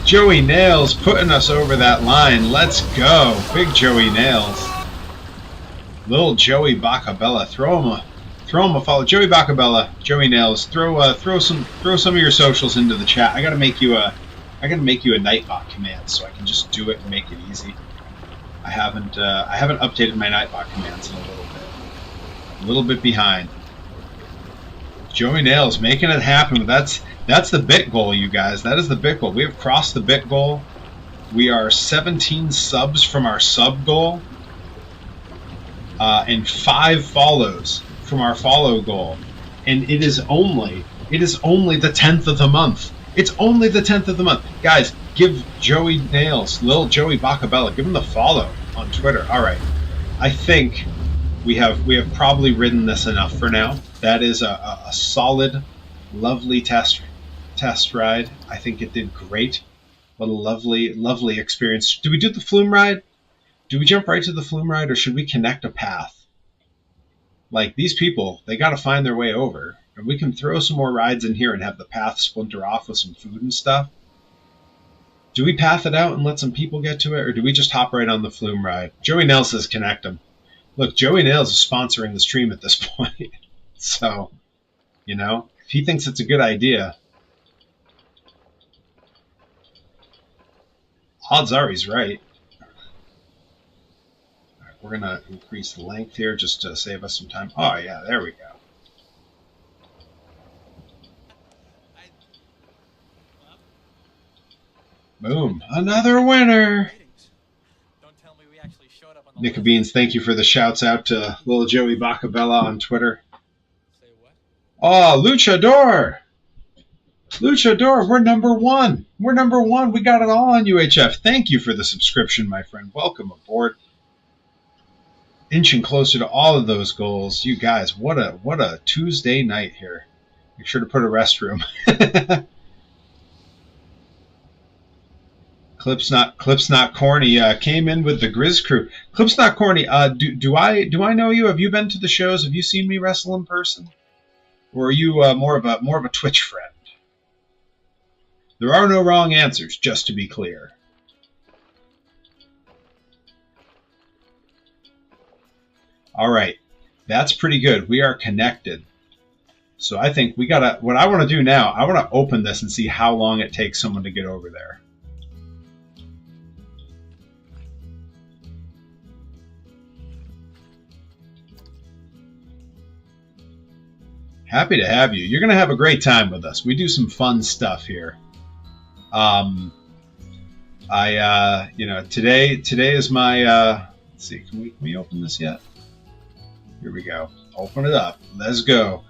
Joey Nails putting us over that line. Let's go, big Joey Nails. Little Joey Bacabella, throw him a follow. Joey Bacabella, Joey Nails, throw some of your socials into the chat. I gotta make you a Nightbot command so I can just do it and make it easy. I haven't updated my Nightbot commands in a little bit behind. Joey Nails making it happen. That's the bit goal, you guys. That is the bit goal. We have crossed the bit goal. We are 17 subs from our sub goal. And 5 follows from our follow goal, and it is only the 10th of the month. It's only the 10th of the month, guys. Give Joey Nails, little Joey Bacabella, give him the follow on Twitter. All right, I think we have probably ridden this enough for now. That is a solid, lovely test ride. I think it did great. What a lovely experience. Do we do the flume ride? Do we jump right to the flume ride, or should we connect a path? Like, these people, they got to find their way over. And we can throw some more rides in here and have the path splinter off with some food and stuff. Do we path it out and let some people get to it, or do we just hop right on the flume ride? Joey Nails says connect them. Look, Joey Nails is sponsoring the stream at this point. So, if he thinks it's a good idea, odds are he's right. We're going to increase the length here just to save us some time. Oh, yeah, there we go. Boom. Another winner. Nika Beans, thank you for the shouts out to little Joey Bacabella on Twitter. Oh, Luchador! Luchador, we're number one. We're number one. We got it all on UHF. Thank you for the subscription, my friend. Welcome aboard. Inching closer to all of those goals. You guys, what a Tuesday night here. Make sure to put a restroom. Clip's not corny. Came in with the Grizz crew. Clip's not corny. Do I know you? Have you been to the shows? Have you seen me wrestle in person? Or are you more of a Twitch friend? There are no wrong answers, just to be clear. All right, that's pretty good. We are connected. So I think we gotta. What I want to do now, I want to open this and see how long it takes someone to get over there. Happy to have you. You're going to have a great time with us. We do some fun stuff here. Today is my, let's see, can we open this yet? Here we go. Open it up. Let's go.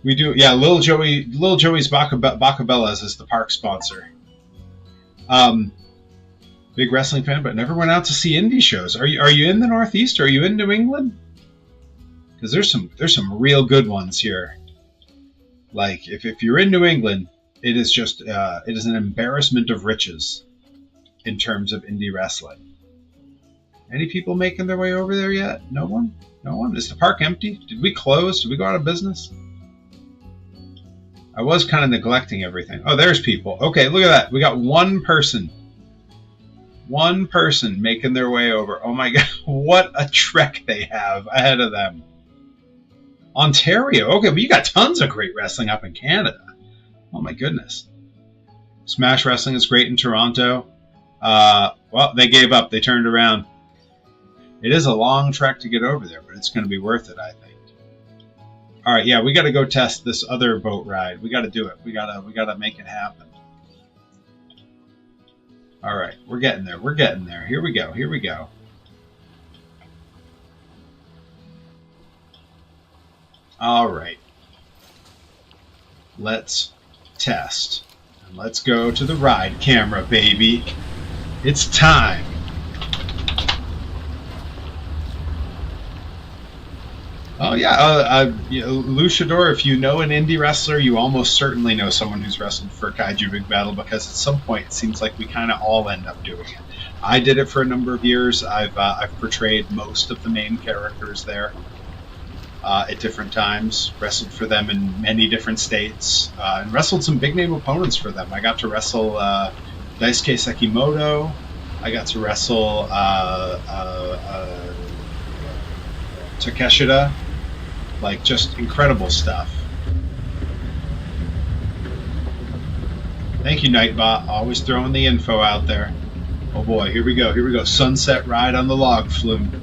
We do, yeah, Little Joey's Bacabellas is the park sponsor. Big wrestling fan, but never went out to see indie shows. Are you in the Northeast? Are you in New England? Because there's some real good ones here. Like if you're in New England, it is just it is an embarrassment of riches in terms of indie wrestling. Any people making their way over there yet? No one? No one? Is the park empty? Did we close? Did we go out of business? I was kind of neglecting everything. Oh, there's people. Okay, look at that. We got one person. One person making their way over. Oh my god, what a trek they have ahead of them. Ontario. Okay, but you got tons of great wrestling up in Canada. Oh my goodness. Smash Wrestling is great in Toronto. Well, they gave up. They turned around. It is a long trek to get over there, but it's going to be worth it, I think. All right, yeah, we got to go test this other boat ride. We got to do it. We got to make it happen. All right, we're getting there. We're getting there. Here we go. Here we go. All right. Let's test. And let's go to the ride camera, baby. It's time. Oh, yeah. Luchador, if you know an indie wrestler, you almost certainly know someone who's wrestled for Kaiju Big Battle, because at some point it seems like we kind of all end up doing it. I did it for a number of years. I've portrayed most of the main characters there at different times, wrestled for them in many different states, and wrestled some big-name opponents for them. I got to wrestle Daisuke Sekimoto. I got to wrestle Takeshita. Like, just incredible stuff. Thank you, Nightbot. Always throwing the info out there. Oh boy, here we go. Here we go. Sunset ride on the log flume.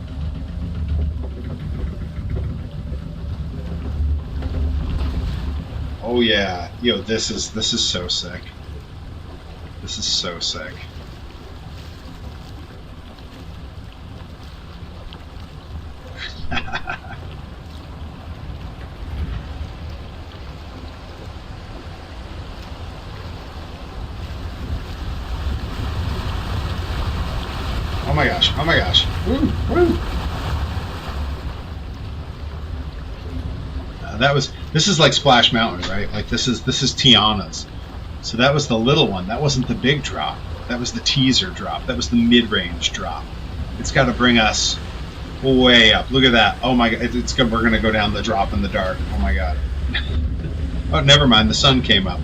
Oh yeah. Yo, this is so sick. This is so sick. Oh my gosh, oh my gosh. Woo, woo. This is like Splash Mountain, right? Like this is Tiana's. So that was the little one. That wasn't the big drop. That was the teaser drop. That was the mid-range drop. It's got to bring us way up. Look at that. Oh my god. We're going to go down the drop in the dark. Oh my god. Oh, never mind. The sun came up.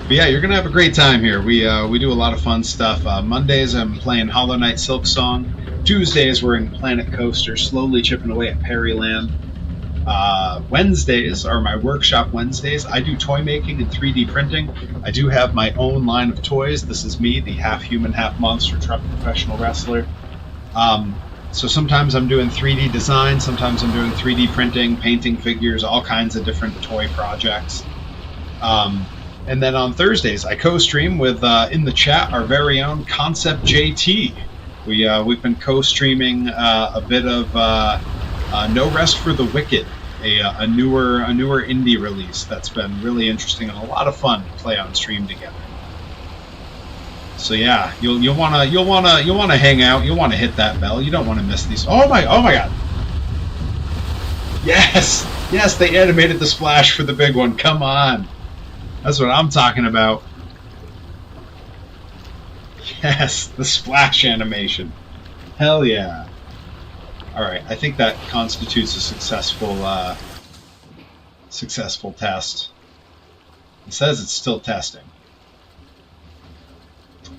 But yeah, you're going to have a great time here. We do a lot of fun stuff. Mondays, I'm playing Hollow Knight Silk Song. Tuesdays, we're in Planet Coaster, slowly chipping away at PerryLand. Wednesdays are my workshop Wednesdays. I do toy making and 3D printing. I do have my own line of toys. This is me, the half human, half monster truck professional wrestler. So sometimes I'm doing 3D design, sometimes I'm doing 3D printing, painting figures, all kinds of different toy projects. And then on Thursdays, I co-stream with, in the chat, our very own Concept JT. We've been co-streaming a bit of No Rest for the Wicked, a newer indie release that's been really interesting and a lot of fun to play on stream together. So yeah, you'll wanna hang out. You'll wanna hit that bell. You don't want to miss these. Oh my god! Yes, they animated the splash for the big one. Come on, that's what I'm talking about. Yes, the splash animation. Hell yeah! All right, I think that constitutes a successful test. It says it's still testing.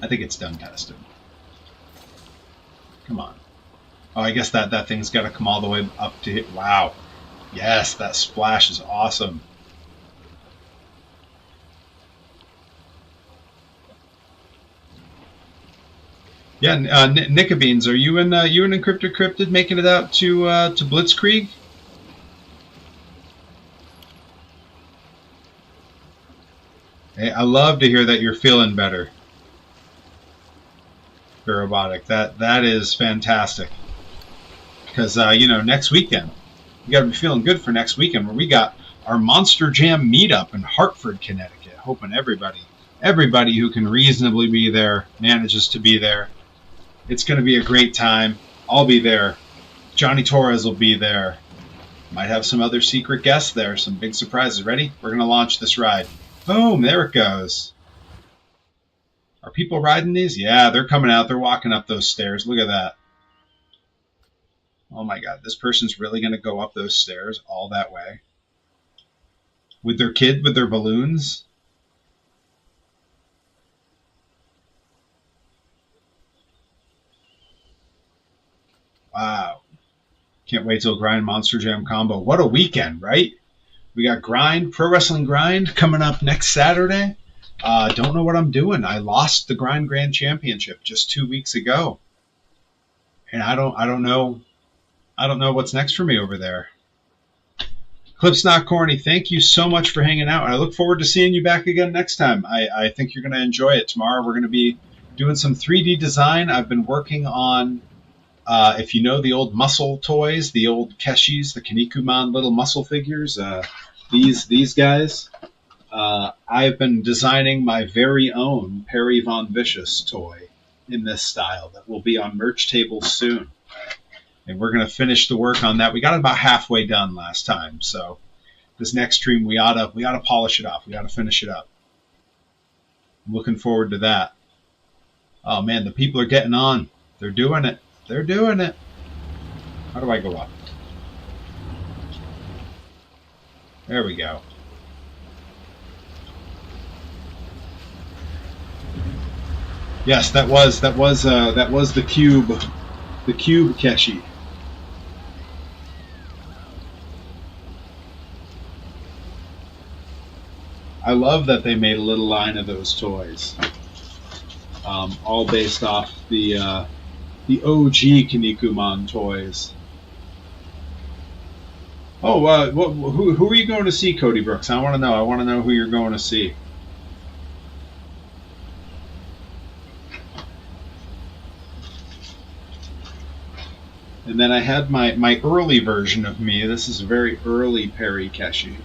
I think it's done testing. Come on. Oh, I guess that thing's got to come all the way up to it. Wow. Yes, that splash is awesome. Yeah, Nickabeans, are you in Encrypted Cryptid making it out to Blitzkrieg? Hey, I love to hear that you're feeling better. Robotic. That is fantastic. Because next weekend, you got to be feeling good for next weekend, where we got our Monster Jam meetup in Hartford, Connecticut. Hoping everybody who can reasonably be there manages to be there. It's going to be a great time. I'll be there. Johnny Torres will be there. Might have some other secret guests there. Some big surprises. Ready? We're going to launch this ride. Boom! There it goes. Are people riding these? Yeah, they're coming out. They're walking up those stairs. Look at that. Oh my god, this person's really going to go up those stairs all that way? With their kid, with their balloons? Wow. Can't wait till Grind Monster Jam combo. What a weekend, right? We got Grind, Pro Wrestling Grind coming up next Saturday. Don't know what I'm doing. I lost the Grind Grand Championship just 2 weeks ago, and I don't know what's next for me over there. Clip's Not Corny, thank you so much for hanging out. I look forward to seeing you back again next time. I think you're going to enjoy it. Tomorrow we're going to be doing some 3D design. I've been working on, if you know the old muscle toys, the old Keshis, the Kinnikuman little muscle figures, these guys. I've been designing my very own Perry Von Vicious toy in this style that will be on merch tables soon. And we're going to finish the work on that. We got about halfway done last time, so this next stream we ought to polish it off. We ought to finish it up. I'm looking forward to that. Oh man, the people are getting on. They're doing it. They're doing it. How do I go up? There we go. Yes, that was the cube Keshi. I love that they made a little line of those toys, all based off the OG Kinnikuman toys. Oh, who are you going to see, Cody Brooks? I want to know. I want to know who you're going to see. And then I had my early version of me. This is a very early Perry Keshi.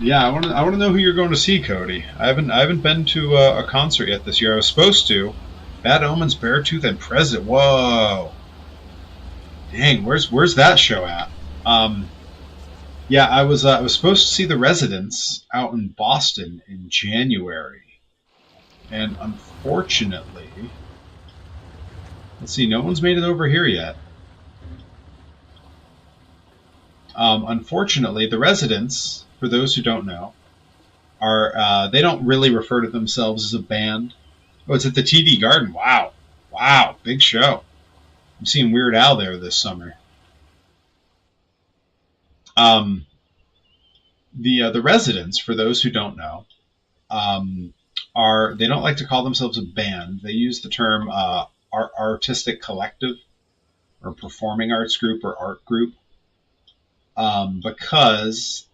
Yeah, I want to know who you're going to see, Cody. I haven't been to a concert yet this year. I was supposed to. Bad Omens, Beartooth, and President. Whoa, dang! Where's that show at? Yeah, I was supposed to see The Residents out in Boston in January, and unfortunately, let's see, no one's made it over here yet. Unfortunately, The Residents, for those who don't know, are they don't really refer to themselves as a band. Oh, it's at the TD Garden. Wow, big show. I'm seeing Weird Al there this summer. The Residents, for those who don't know, they don't like to call themselves a band. They use the term artistic collective. or performing arts group or art group, because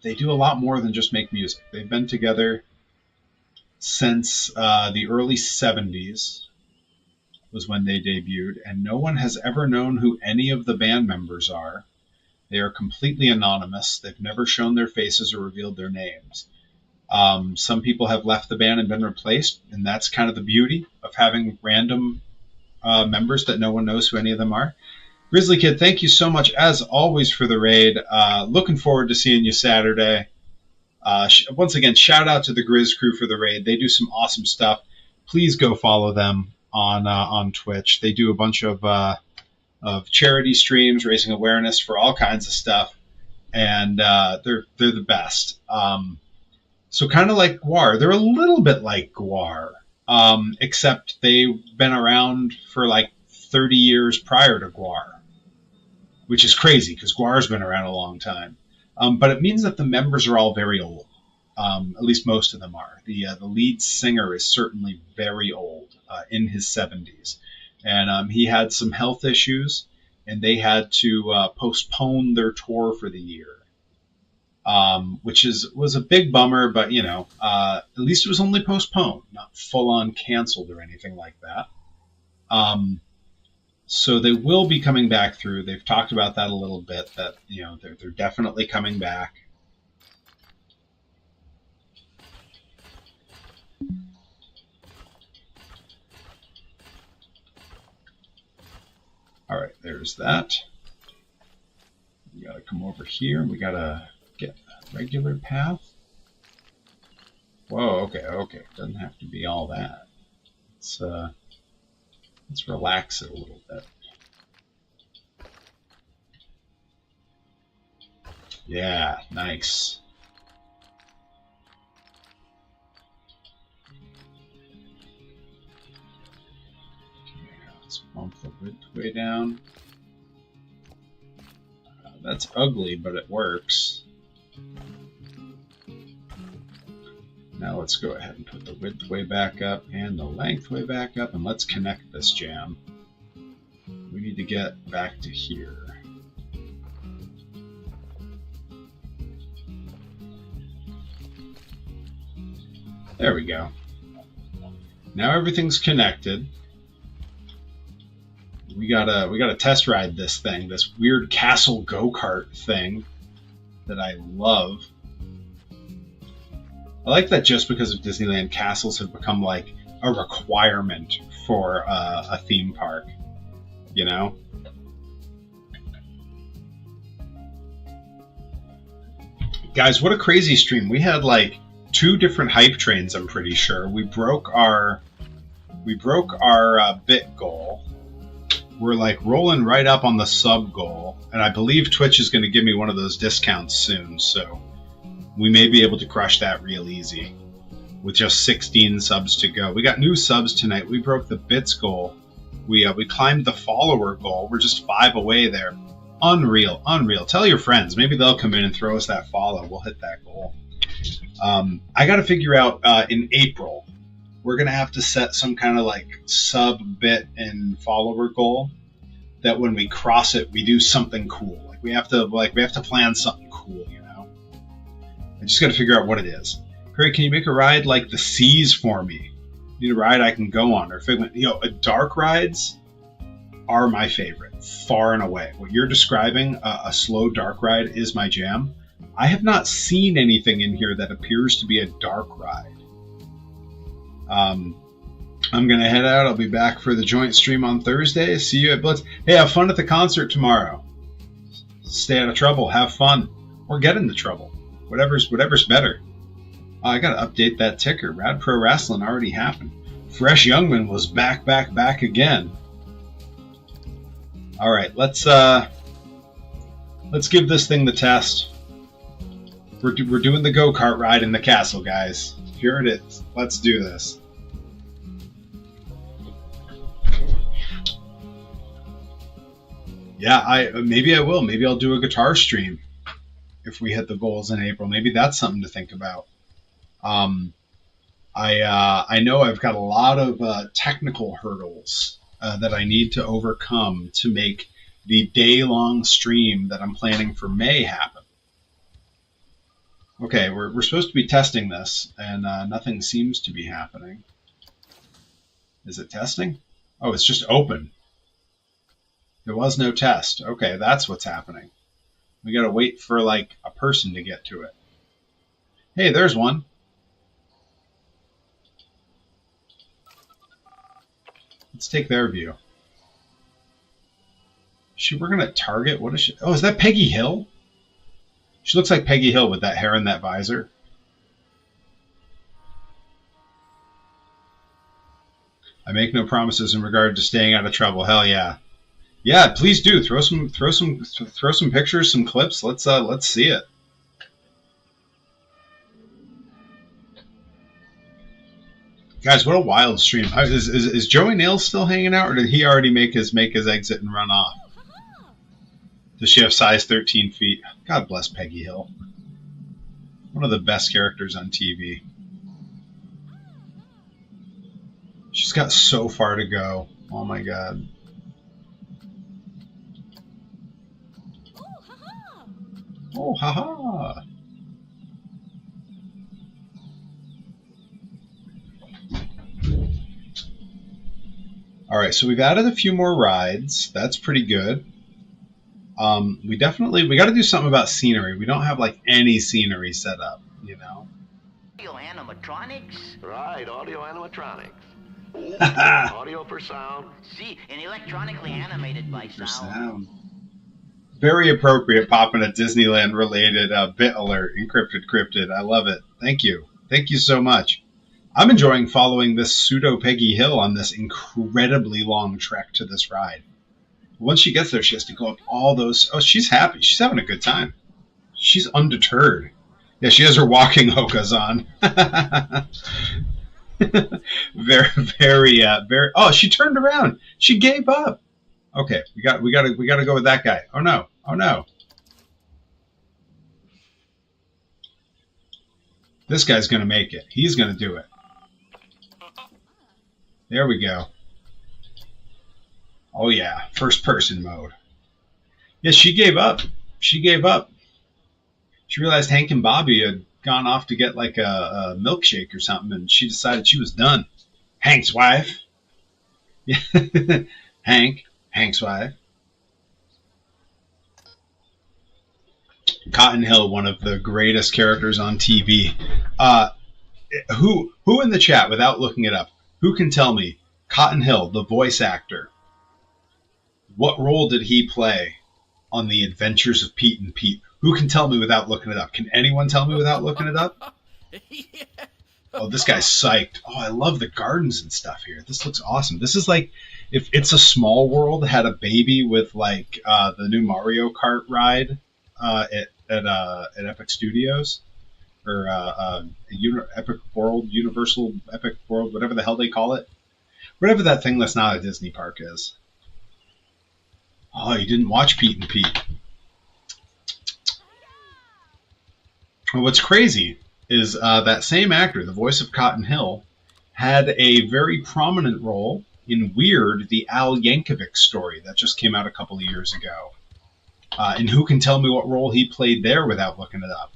they do a lot more than just make music. They've been together since the early 70s was when they debuted, and no one has ever known who any of the band members are. They are completely anonymous. They've never shown their faces or revealed their names. Some people have left the band and been replaced, and that's kind of the beauty of having random members that no one knows who any of them are. Grizzly Kid, thank you so much, as always, for the raid. Looking forward to seeing you Saturday. Once again, shout out to the Grizz crew for the raid. They do some awesome stuff. Please go follow them on Twitch. They do a bunch of charity streams, raising awareness for all kinds of stuff, and they're the best. So kind of like Gwar. They're a little bit like Gwar, except they've been around for like 30 years prior to Gwar, which is crazy because Gwar's been around a long time. But it means that the members are all very old. At least most of them are. The lead singer is certainly very old, in his 70s. And he had some health issues, and they had to postpone their tour for the year. Which was a big bummer, but at least it was only postponed, not full on canceled or anything like that. So they will be coming back through. They've talked about that a little bit, that they're definitely coming back. All right, there's that. We gotta come over here. We gotta get a regular path. Whoa, okay. Doesn't have to be all that. Let's relax it a little bit. Yeah, nice. Okay, let's bump the width way down. That's ugly, but it works. Now let's go ahead and put the width way back up and the length way back up, and let's connect this jam. We need to get back to here. There we go. Now everything's connected. We gotta test ride this thing, this weird castle go-kart thing that I love. I like that just because of Disneyland, castles have become like a requirement for a theme park, Guys, what a crazy stream. We had like 2 different hype trains, I'm pretty sure. We broke our bit goal. We're like rolling right up on the sub goal, and I believe Twitch is going to give me one of those discounts soon, so we may be able to crush that real easy with just 16 subs to go. We got new subs tonight. We broke the bits goal. We climbed the follower goal. We're just 5 away there. Unreal. Tell your friends. Maybe they'll come in and throw us that follow. We'll hit that goal. I got to figure out in April, we're going to have to set some kind of like sub, bit, and follower goal that when we cross it, we do something cool. Like we have to plan something cool, I just got to figure out what it is. Perry, can you make a ride like the Seas for me? Need a ride I can go on, or Figment. Dark rides are my favorite, far and away. What you're describing, a slow dark ride, is my jam. I have not seen anything in here that appears to be a dark ride. I'm going to head out. I'll be back for the joint stream on Thursday. See you at Blitz. Hey, have fun at the concert tomorrow. Stay out of trouble. Have fun. Or get into trouble. Whatever's better. I got to update that ticker. Rad Pro Wrestling already happened. Fresh Youngman was back again. All right, let's give this thing the test. We're doing the go-kart ride in the castle, guys. Here it is. Let's do this. Yeah, maybe I will. Maybe I'll do a guitar stream if we hit the goals in April. Maybe that's something to think about. I know I've got a lot of technical hurdles that I need to overcome to make the day-long stream that I'm planning for May happen. Okay, we're supposed to be testing this, and nothing seems to be happening. Is it testing? Oh, it's just open. There was no test. Okay, that's what's happening. We gotta wait for, like, a person to get to it. Hey, there's one. Let's take their view. We're gonna target, what is she? Oh, is that Peggy Hill? She looks like Peggy Hill with that hair and that visor. I make no promises in regard to staying out of trouble. Hell yeah. Yeah, please do. Throw some pictures, some clips. Let's see it. Guys, what a wild stream. Is Joey Nails still hanging out, or did he already make his exit and run off? Does she have size 13 feet? God bless Peggy Hill. One of the best characters on TV. She's got so far to go. Oh my god. Oh, haha. Alright, so we've added a few more rides. That's pretty good. We got to do something about scenery. We don't have, like, any scenery set up, you know? Audio animatronics? Right, audio animatronics. Audio for sound. See, and electronically animated by sound. Very appropriate popping a Disneyland-related bit alert, encrypted, cryptid. I love it. Thank you. Thank you so much. I'm enjoying following this pseudo Peggy Hill on this incredibly long trek to this ride. Once she gets there, she has to go up all those... Oh, she's happy. She's having a good time. She's undeterred. Yeah, she has her walking hokas on. very. Oh, she turned around. She gave up. Okay, we got to go with that guy. Oh no! Oh no! This guy's gonna make it. He's gonna do it. There we go. Oh yeah, first person mode. Yes, she gave up. She gave up. She realized Hank and Bobby had gone off to get like a milkshake or something, and she decided she was done. Hank's wife. Yeah, Hank's wife. Cotton Hill, one of the greatest characters on TV. Who in the chat, without looking it up, who can tell me Cotton Hill, the voice actor, what role did he play on The Adventures of Pete and Pete? Who can tell me without looking it up? Can anyone tell me without looking it up? Yeah. Oh, this guy's psyched. Oh, I love the gardens and stuff here. This looks awesome. This is like if It's a Small World had a baby with like the new Mario Kart ride at Epic Studios or Epic World, Universal Epic World, whatever the hell they call it. Whatever that thing that's not a Disney park is. Oh, you didn't watch Pete and Pete. Well, what's crazy is that same actor, the voice of Cotton Hill, had a very prominent role in Weird, the Al Yankovic story that just came out a couple of years ago. And who can tell me what role he played there without looking it up?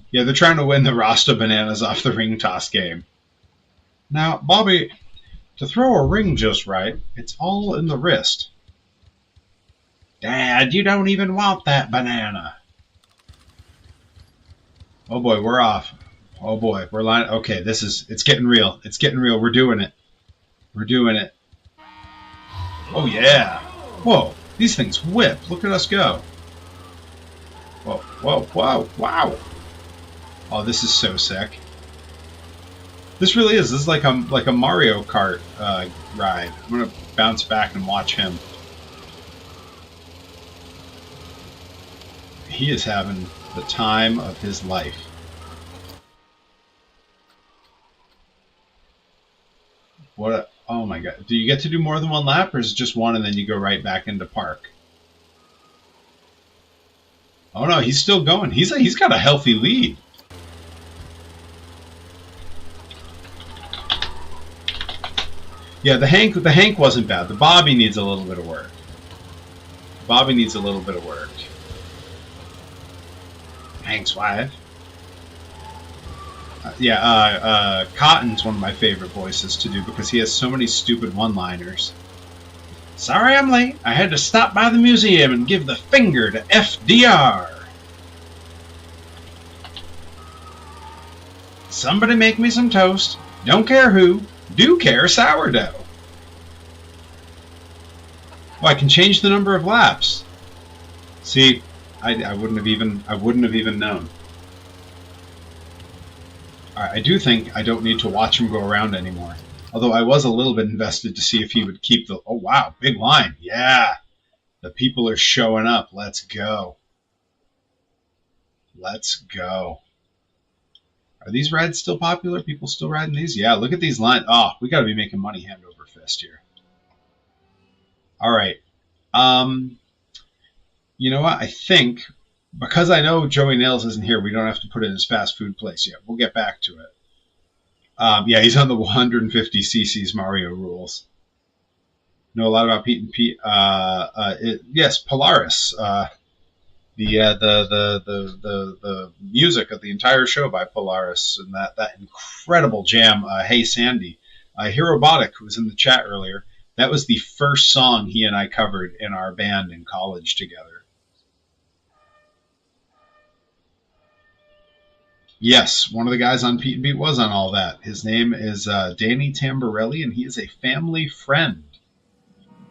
Yeah, they're trying to win the Rasta Bananas off the ring toss game. Now, Bobby, to throw a ring just right, it's all in the wrist. Dad, you don't even want that banana. Oh boy, we're off. Oh boy, we're lying. Okay, it's getting real. It's getting real. We're doing it. We're doing it. Oh yeah. Whoa, these things whip. Look at us go. Whoa, whoa, whoa, wow. Oh, this is so sick. This really is. This is like a Mario Kart ride. I'm gonna bounce back and watch him. He is having the time of his life. Oh my god. Do you get to do more than one lap, or is it just one and then you go right back into park? Oh no, he's still going. He's got a healthy lead. Yeah, the Hank wasn't bad. The Bobby needs a little bit of work. Bobby needs a little bit of work. Hank's wife. Cotton's one of my favorite voices to do because he has so many stupid one-liners. Sorry I'm late. I had to stop by the museum and give the finger to FDR. Somebody make me some toast. Don't care who. Do care sourdough. Oh, I can change the number of laps. See, I wouldn't have even known. I do think I don't need to watch him go around anymore. Although I was a little bit invested to see if he would keep the... Oh, wow, big line. Yeah, the people are showing up. Let's go. Let's go. Are these rides still popular? People still riding these? Yeah, look at these lines. Oh, we got to be making money hand over fist here. All right. You know what? I think... Because I know Joey Nails isn't here, we don't have to put in his fast food place yet. We'll get back to it. Yeah, he's on the 150cc's Mario rules. Know a lot about Pete and Pete. Yes, Polaris. The music of the entire show by Polaris, and that incredible jam, Hey Sandy. Herobotic, who was in the chat earlier, that was the first song he and I covered in our band in college together. Yes, one of the guys on Pete and Pete was on all that. His name is Danny Tamborelli, and he is a family friend.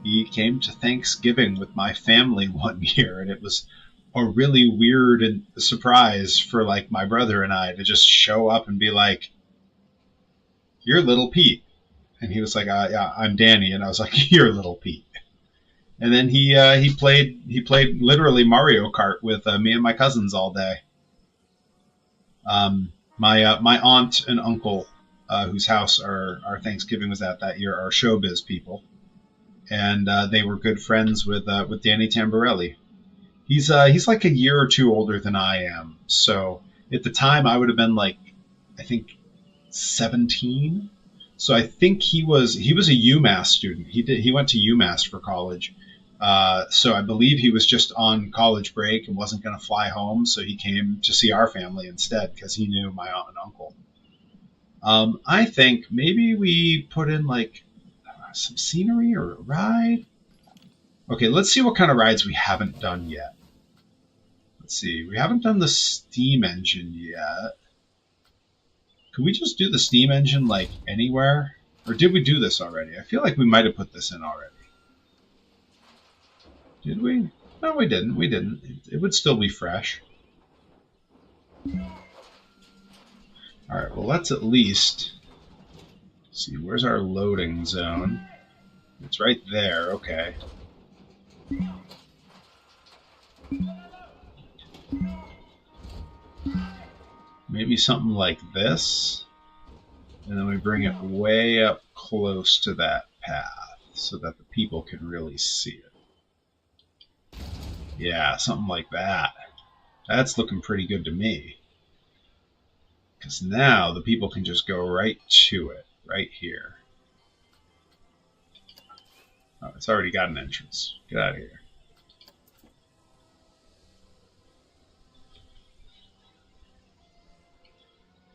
He came to Thanksgiving with my family one year, and it was a really weird and surprise for like my brother and I to just show up and be like, "You're Little Pete," and he was like, "Yeah, I'm Danny," and I was like, "You're Little Pete." And then he played literally Mario Kart with me and my cousins all day. My aunt and uncle, whose house our Thanksgiving was at that year, are showbiz people, and they were good friends with Danny Tamborelli. He's like a year or two older than I am, so at the time I would have been like, I think 17. So I think he was a UMass student. He went to UMass for college. So I believe he was just on college break and wasn't going to fly home, so he came to see our family instead because he knew my aunt and uncle. I think maybe we put in like some scenery or a ride. Okay, let's see what kind of rides we haven't done yet. Let's see. We haven't done the steam engine yet. Could we just do the steam engine like anywhere? Or did we do this already? I feel like we might have put this in already. Did we? No, we didn't. We didn't. It would still be fresh. Alright, well, let's at least see. Where's our loading zone? It's right there. Okay. Maybe something like this. And then we bring it way up close to that path so that the people can really see it. Yeah, something like that. That's looking pretty good to me. Because now the people can just go right to it, right here. Oh, it's already got an entrance. Get out of here.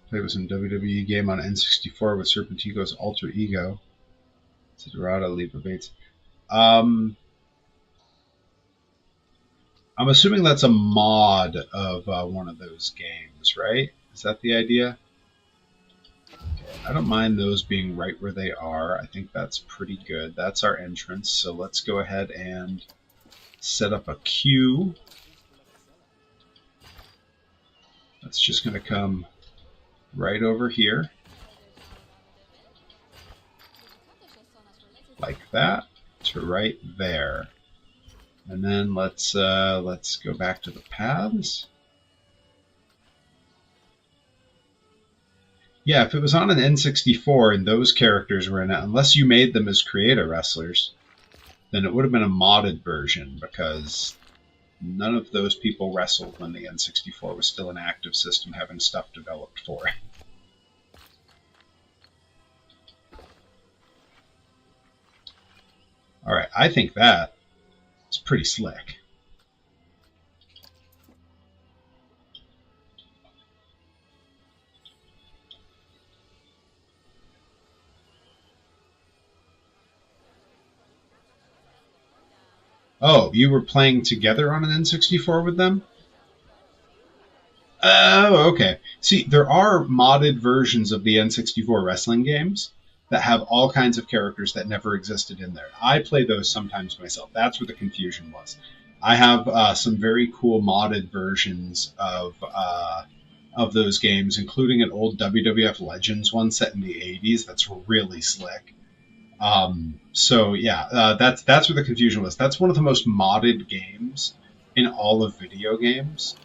Played with some WWE game on N64 with Serpentico's alter ego. Dorado, Lipa Bates. I'm assuming that's a mod of one of those games, right? Is that the idea? Okay, I don't mind those being right where they are. I think that's pretty good. That's our entrance, so let's go ahead and set up a queue. That's just going to come right over here. Like that, to right there. And then let's go back to the paths. Yeah, if it was on an N64 and those characters were in it, unless you made them as creator wrestlers, then it would have been a modded version because none of those people wrestled when the N64 was still an active system having stuff developed for it. I think that is pretty slick. Oh, you were playing together on an N64 with them? Oh, okay. See, there are modded versions of the N64 wrestling games that have all kinds of characters that never existed in there. I play those sometimes myself. That's where the confusion was. I have some very cool modded versions of those games, including an old WWF Legends one set in the 80s that's really slick. So yeah, that's where the confusion was. That's one of the most modded games in all of video games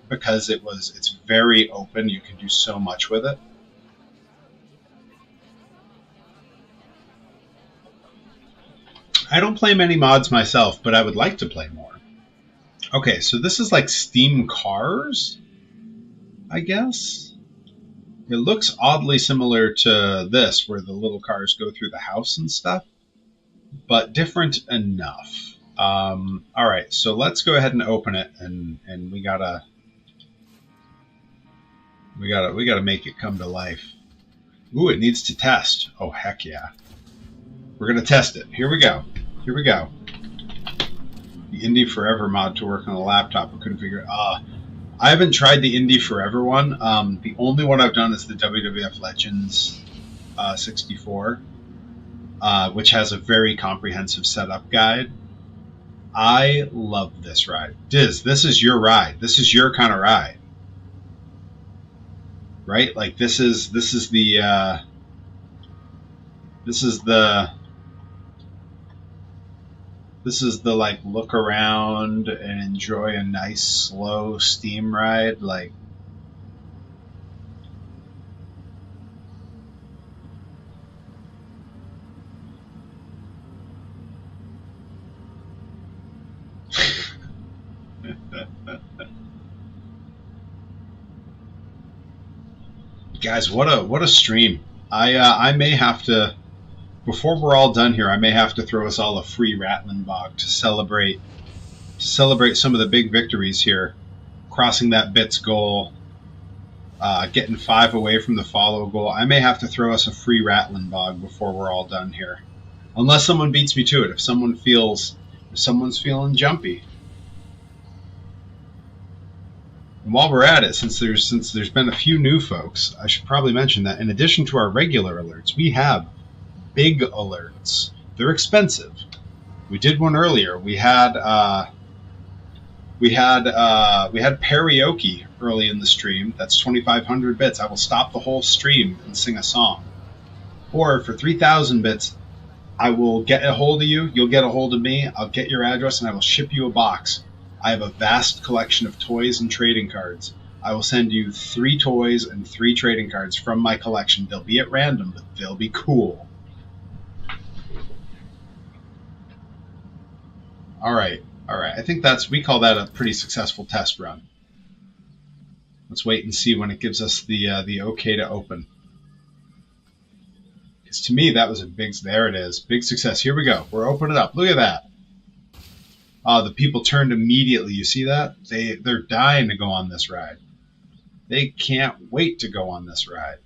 because it's very open. You can do so much with it. I don't play many mods myself, but I would like to play more. Okay, so this is like Steam Cars, I guess. It looks oddly similar to this, where the little cars go through the house and stuff, but different enough. All right, so let's go ahead and open it, and we gotta make it come to life. Ooh, it needs to test. Oh heck yeah! We're gonna test it. Here we go. Here we go. The Indie Forever mod to work on a laptop. I couldn't figure it. I haven't tried the Indie Forever one. The only one I've done is the WWF Legends 64, which has a very comprehensive setup guide. I love this ride. Diz, this is your ride. This is your kind of ride, right? Like this is the like look around and enjoy a nice slow steam ride. Like guys, what a stream. I may have to, before we're all done here, I may have to throw us all a free Rattling Bog to celebrate some of the big victories here. Crossing that bits goal, getting 5 away from the follow goal. I may have to throw us a free Rattling Bog before we're all done here. Unless someone beats me to it. If someone's feeling jumpy. And while we're at it, since there's been a few new folks, I should probably mention that in addition to our regular alerts, we have big alerts. They're expensive. We did one earlier. We had karaoke early in the stream. That's 2,500 bits. I will stop the whole stream and sing a song. Or for 3,000 bits, I will get a hold of you. You'll get a hold of me. I'll get your address and I will ship you a box. I have a vast collection of toys and trading cards. I will send you 3 toys and 3 trading cards from my collection. They'll be at random, but they'll be cool. All right. I think we call that a pretty successful test run. Let's wait and see when it gives us the okay to open. Because to me, that was there it is. Big success. Here we go. We're opening it up. Look at that. The people turned immediately. You see that? They're dying to go on this ride. They can't wait to go on this ride.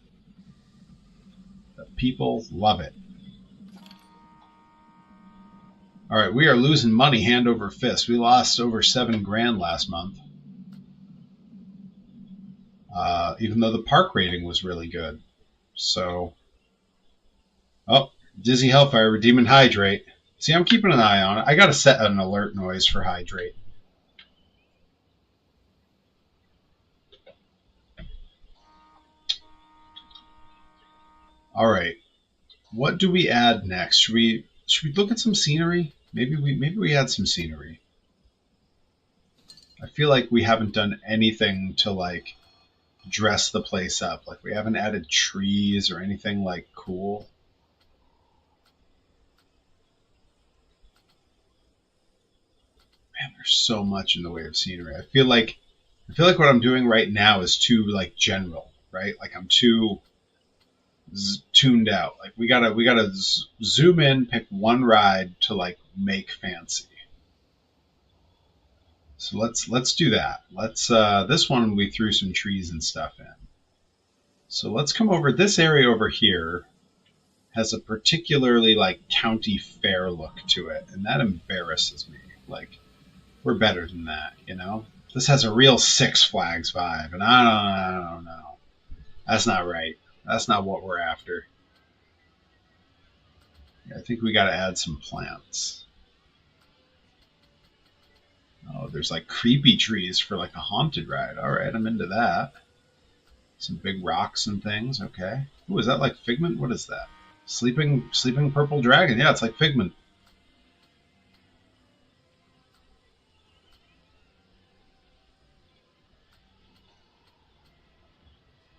The people love it. All right, we are losing money hand over fist. We lost over $7,000 last month. Even though the park rating was really good. So, Dizzy Hellfire, Redeem and Hydrate. See, I'm keeping an eye on it. I got to set an alert noise for Hydrate. All right, what do we add next? Should we look at some scenery? Maybe we add some scenery. I feel like we haven't done anything to like dress the place up. Like we haven't added trees or anything like cool. Man, there's so much in the way of scenery. I feel like what I'm doing right now is too like general, right? Like I'm too tuned out. Like we gotta zoom in, pick one ride to like make fancy. So let's do that. Let's this one we threw some trees and stuff in. So let's come over. This area over here has a particularly like county fair look to it, and that embarrasses me. Like we're better than that, you know. This has a real Six Flags vibe, and I don't know. That's not right. That's not what we're after. I think we got to add some plants. Oh, there's like creepy trees for like a haunted ride. All right, I'm into that. Some big rocks and things. Okay. Ooh, is that like Figment? What is that? Sleeping purple dragon. Yeah, it's like Figment.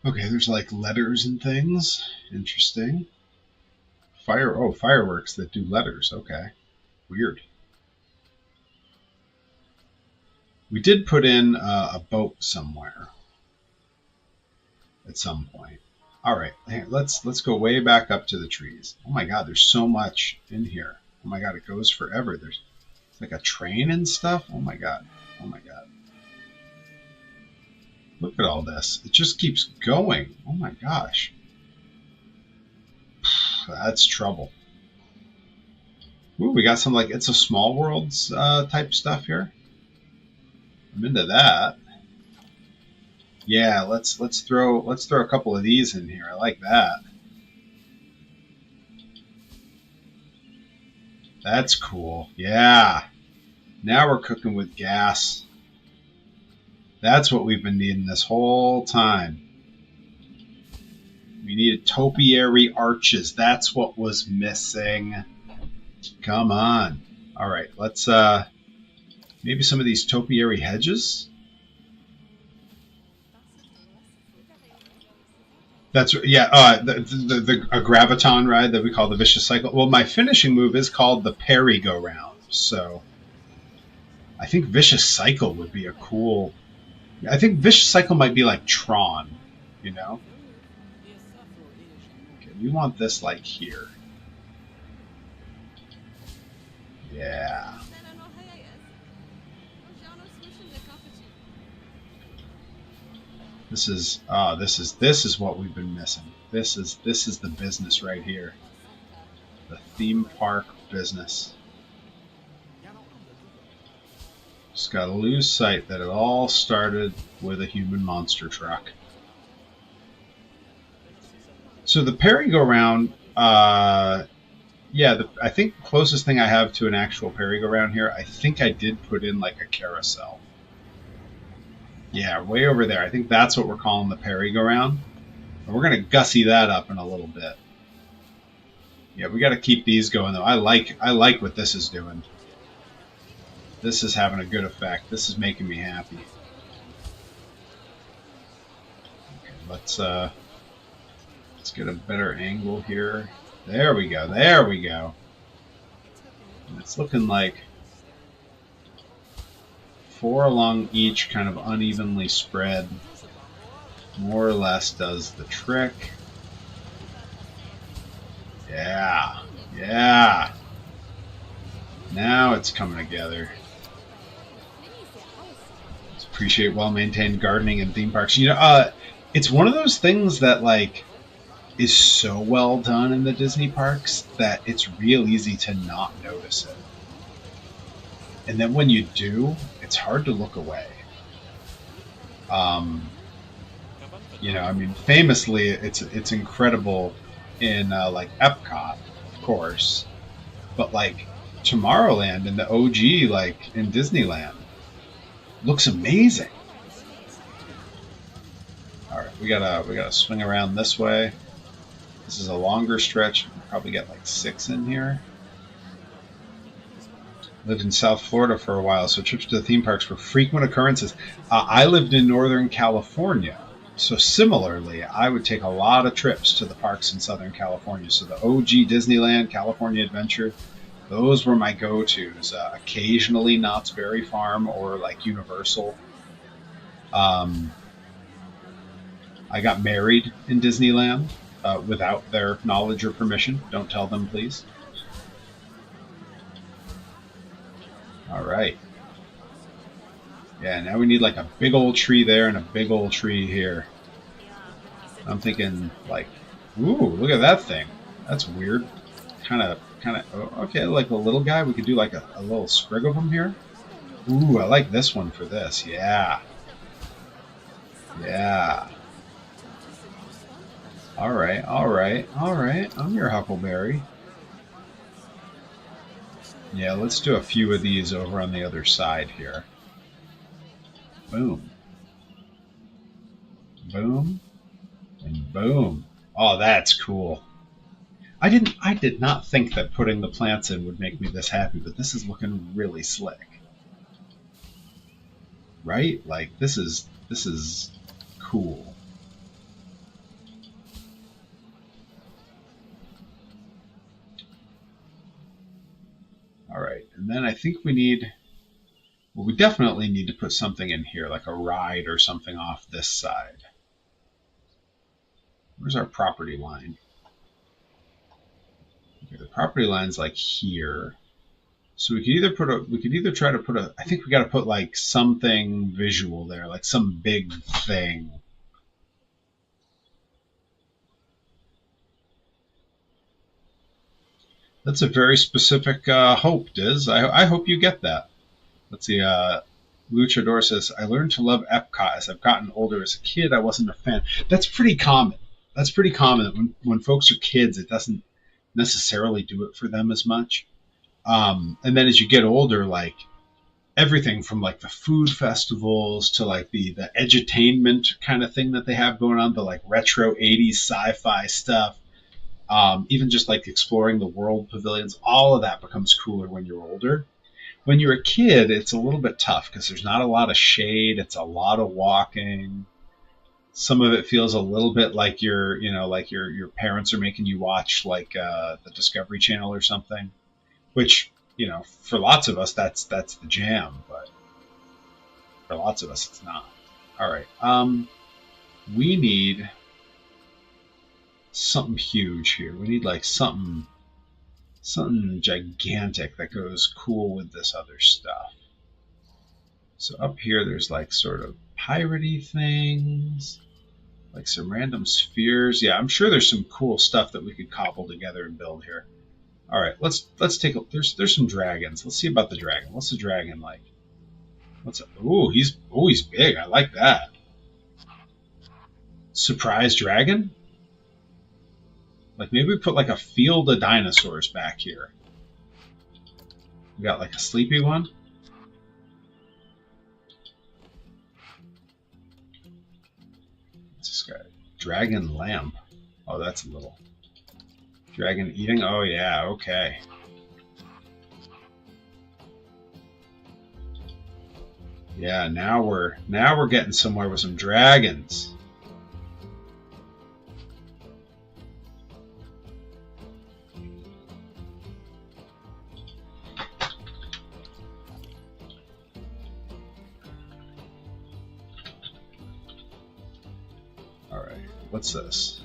Okay, there's like letters and things. Interesting. Fireworks that do letters. Okay. Weird. We did put in a boat somewhere at some point. All right, let's go way back up to the trees. Oh my God, there's so much in here. Oh my God, it goes forever. There's like a train and stuff. Oh my God. Oh my God. Look at all this. It just keeps going. Oh my gosh. That's trouble. Ooh, we got some like It's a Small Worlds type stuff here. I'm into that. Yeah, let's throw a couple of these in here. I like that. That's cool. Yeah. Now we're cooking with gas. That's what we've been needing this whole time. We needed topiary arches. That's what was missing. Come on. All right, let's maybe some of these topiary hedges. That's yeah. A graviton ride that we call the vicious cycle. Well, my finishing move is called the Perry-go-round. So I think vicious cycle would be a cool. I think vicious cycle might be like Tron, you know. Okay, we want this like here. Yeah. This is what we've been missing. This is the business right here. The theme park business. Just gotta lose sight that it all started with a human monster truck. So the Perry-go-round, yeah, I think the closest thing I have to an actual Perry-go-round here, I think I did put in like a carousel. Yeah, way over there. I think that's what we're calling the Perry-go-round. And we're going to gussy that up in a little bit. Yeah, we got to keep these going though. I like what this is doing. This is having a good effect. This is making me happy. Okay, let's get a better angle here. There we go. There we go. And it's looking like 4 along each, kind of unevenly spread. More or less does the trick. Yeah. Yeah. Now it's coming together. Let's appreciate well-maintained gardening in theme parks. You know, it's one of those things that, like, is so well done in the Disney parks that it's real easy to not notice it. And then when you do, it's hard to look away. You know, I mean, famously, it's incredible in like Epcot, of course, but like Tomorrowland and the OG, like in Disneyland, looks amazing. All right, we gotta swing around this way. This is a longer stretch. We'll probably get like 6 in here. Lived in South Florida for a while, so trips to the theme parks were frequent occurrences. I lived in Northern California, so similarly, I would take a lot of trips to the parks in Southern California. So the OG Disneyland, California Adventure, those were my go-tos. Occasionally Knott's Berry Farm or like Universal. I got married in Disneyland, without their knowledge or permission. Don't tell them, please. All right. Yeah, now we need like a big old tree there and a big old tree here. I'm thinking like, ooh, look at that thing. That's weird. Kind of, okay, like a little guy. We could do like a little sprig of them here. Ooh, I like this one for this. Yeah. Yeah. All right, all right, all right. I'm your Huckleberry. Yeah, let's do a few of these over on the other side here. Boom. Boom. And boom. Oh, that's cool. I did not think that putting the plants in would make me this happy, but this is looking really slick. Right? Like this is cool. All right, and then I think we need, well, we definitely need to put something in here, like a ride or something off this side. Where's our property line? Okay, the property line's like here. So we could either try to put a, I think we got to put like something visual there, like some big thing. That's a very specific hope, Diz. I hope you get that. Let's see. Luchador says, I learned to love Epcot as I've gotten older. As a kid, I wasn't a fan. That's pretty common. That's pretty common. When folks are kids, it doesn't necessarily do it for them as much. And then as you get older, like everything from like the food festivals to like the edutainment kind of thing that they have going on, the like retro 80s sci-fi stuff, even just like exploring the world pavilions, all of that becomes cooler when you're older. When you're a kid, it's a little bit tough because there's not a lot of shade. It's a lot of walking. Some of it feels a little bit like your parents are making you watch like the Discovery Channel or something, which, for lots of us, that's the jam, but for lots of us, it's not. All right. We need something huge here. We need like something gigantic that goes cool with this other stuff. So up here, there's like sort of piratey things, like some random spheres. Yeah, I'm sure there's some cool stuff that we could cobble together and build here. All right, let's take a. There's some dragons. Let's see about the dragon. What's the dragon like? He's big. I like that. Surprise dragon? Like maybe we put like a field of dinosaurs back here. We got like a sleepy one. What's this guy? Dragon lamp. Oh, that's a little. Dragon eating? Oh yeah, okay. Yeah, now we're getting somewhere with some dragons. Alright, what's this?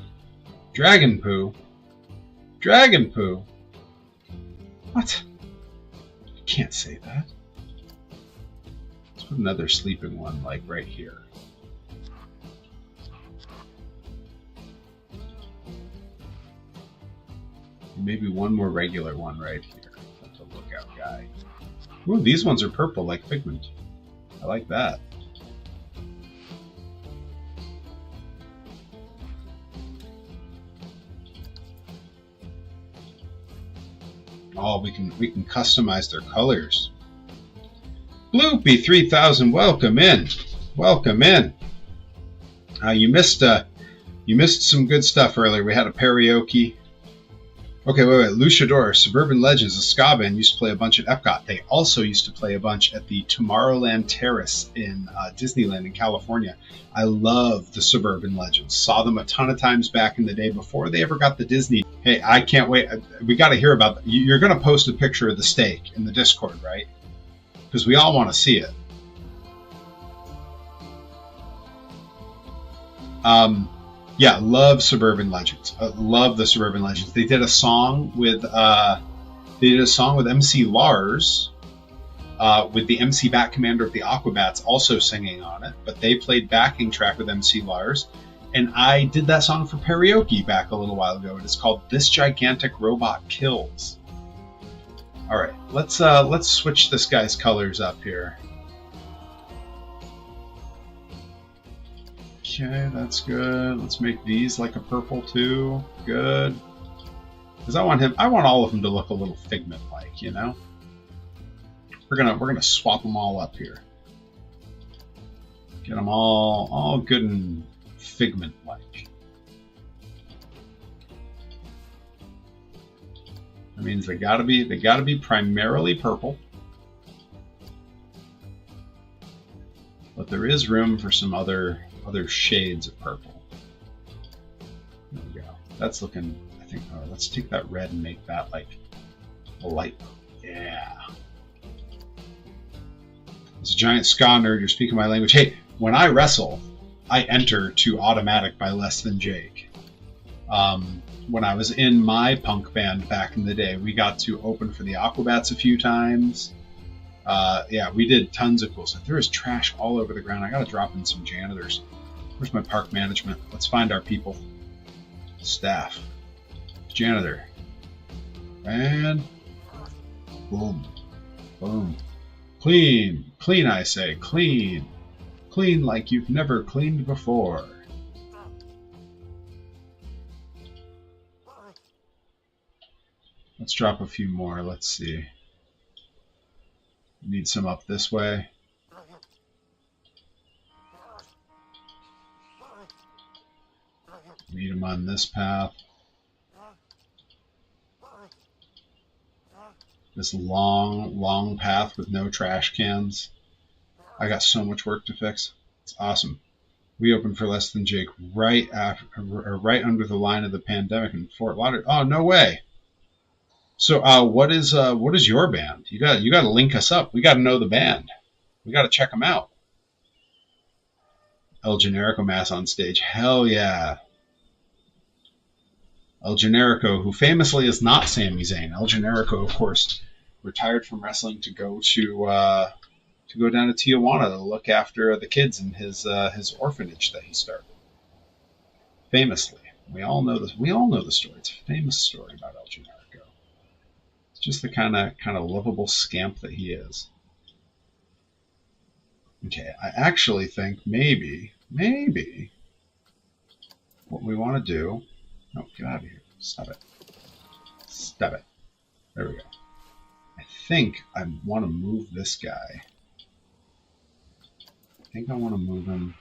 Dragon poo. Dragon poo? What? You can't say that. Let's put another sleeping one, like right here. And maybe one more regular one right here. That's a lookout guy. Ooh, these ones are purple, like Figment. I like that. Oh, we can customize their colors. Bloopy 3000, welcome in. Welcome in. You missed some good stuff earlier. We had a karaoke. Okay, wait. Luchador, Suburban Legends, a ska band, used to play a bunch at Epcot. They also used to play a bunch at the Tomorrowland Terrace in Disneyland in California. I love the Suburban Legends. Saw them a ton of times back in the day before they ever got the Disney. Hey, I can't wait. We got to hear about that. You're going to post a picture of the steak in the Discord, right? Because we all want to see it. Yeah, love Suburban Legends. Love the Suburban Legends. They did a song with MC Lars, with the MC Bat Commander of the Aquabats also singing on it. But they played backing track with MC Lars, and I did that song for karaoke back a little while ago. It is called "This Gigantic Robot Kills." All right, let's switch this guy's colors up here. Okay, that's good. Let's make these like a purple too. Good. Because I want all of them to look a little Figment-like, you know? We're gonna swap them all up here. Get them all good and Figment-like. That means they gotta be primarily purple. But there is room for some other shades of purple. There we go. That's looking, I think, oh, let's take that red and make that like a light purple. Yeah. As a giant ska nerd, you're speaking my language. Hey, when I wrestle, I enter to automatic by Less Than Jake. When I was in my punk band back in the day, we got to open for the Aquabats a few times. Yeah, we did tons of cool stuff. There is trash all over the ground. I gotta drop in some janitors. Where's my park management? Let's find our people. Staff. Janitor. And boom. Boom. Clean. Clean, I say. Clean. Clean like you've never cleaned before. Let's drop a few more. Let's see. Need some up this way. Need them on this path. This long path with no trash cans. I got so much work to fix. It's awesome. We opened for Less Than Jake right under the line of the pandemic in Fort Lauderdale. Oh, no way. So, what is your band? You got to link us up. We got to know the band. We got to check them out. El Generico Mass on stage. Hell yeah. El Generico, who famously is not Sami Zayn. El Generico, of course, retired from wrestling to go down to Tijuana to look after the kids in his orphanage that he started. Famously, we all know this. We all know the story. It's a famous story about El Generico. It's just the kind of lovable scamp that he is. Okay, I actually think maybe what we want to do. No, get out of here. Stop it. Stop it. There we go. I think I want to move this guy. I think I want to move him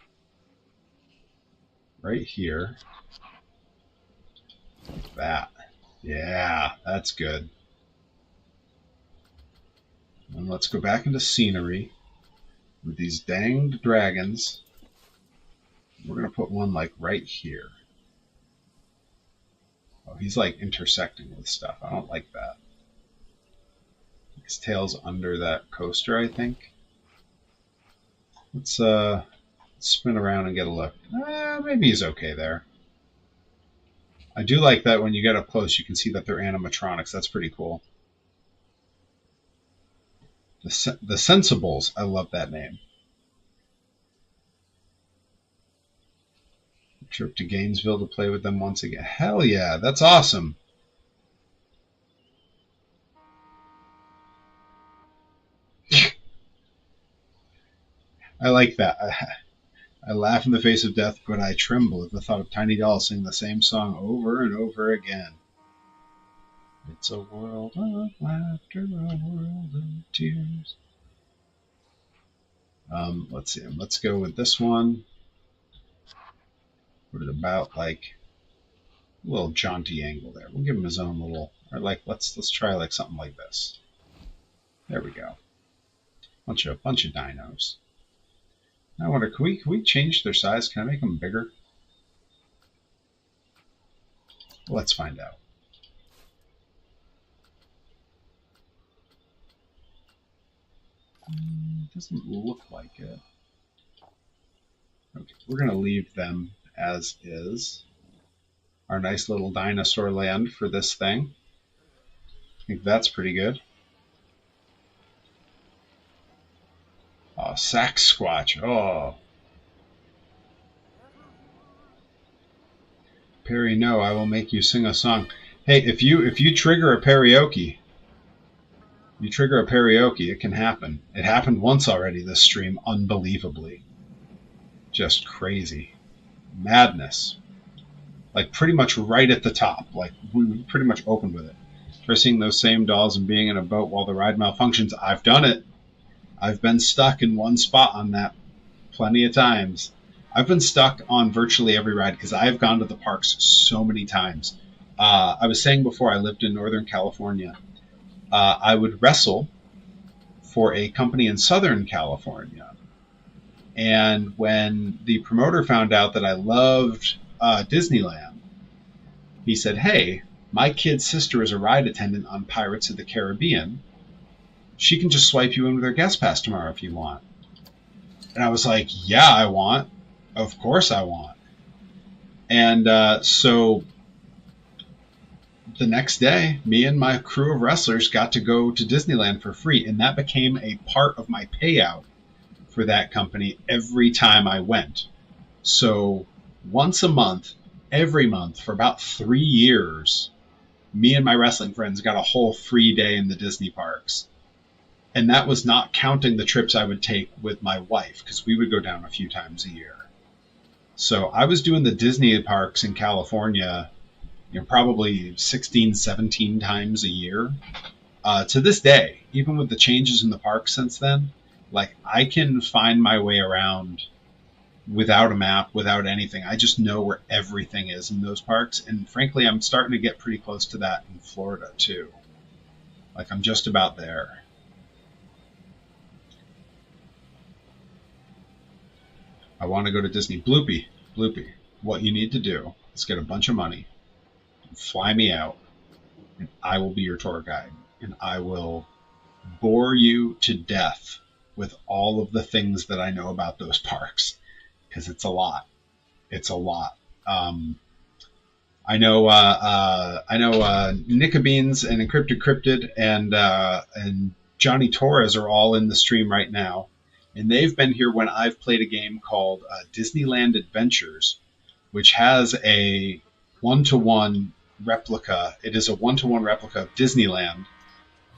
right here. Like that. Yeah, that's good. And let's go back into scenery with these danged dragons. We're going to put one like right here. Oh, he's like intersecting with stuff. I don't like that. His tail's under that coaster, I think. Let's spin around and get a look. Maybe he's okay there. I do like that when you get up close, you can see that they're animatronics. That's pretty cool. The Sensibles. I love that name. Trip to Gainesville to play with them once again. Hell yeah, that's awesome. I like that. I laugh in the face of death, but I tremble at the thought of Tiny Dolls singing the same song over and over again. It's a world of laughter, a world of tears. Let's see. Let's go with this one. Put it about like a little jaunty angle there. We'll give him his own little, or like let's try like something like this. There we go. Bunch of dinos. I wonder, can we change their size? Can I make them bigger? Let's find out. Doesn't look like it. Okay, we're going to leave them as is. Our nice little dinosaur land for this thing. I think that's pretty good. Oh, Sack Squatch. Oh. Perry, no, I will make you sing a song. Hey, if you trigger a karaoke, it can happen. It happened once already this stream, unbelievably. Just crazy. Madness. Like pretty much right at the top. Like we pretty much opened with it. For seeing those same dolls and being in a boat while the ride malfunctions. I've done it. I've been stuck in one spot on that plenty of times. I've been stuck on virtually every ride because I've gone to the parks so many times. I was saying before I lived in Northern California, I would wrestle for a company in Southern California. And when the promoter found out that I loved Disneyland, he said, hey, my kid's sister is a ride attendant on Pirates of the Caribbean. She can just swipe you in with her guest pass tomorrow if you want. And I was like, yeah, I want. Of course I want. And so the next day, me and my crew of wrestlers got to go to Disneyland for free. And that became a part of my payout for that company every time I went. So once a month, every month, for about 3 years, me and my wrestling friends got a whole free day in the Disney parks. And that was not counting the trips I would take with my wife, because we would go down a few times a year. So I was doing the Disney parks in California, probably 16, 17 times a year. To this day, even with the changes in the park since then, like I can find my way around without a map, without anything. I just know where everything is in those parks. And frankly, I'm starting to get pretty close to that in Florida too. Like I'm just about there. I want to go to Disney. Bloopy, what you need to do is get a bunch of money, and fly me out, and I will be your tour guide, and I will bore you to death with all of the things that I know about those parks, because it's a lot. It's a lot. I know Nickabeans and Encrypted Cryptid and Johnny Torres are all in the stream right now. And they've been here when I've played a game called Disneyland Adventures, which has a one-to-one replica. It is a one-to-one replica of Disneyland.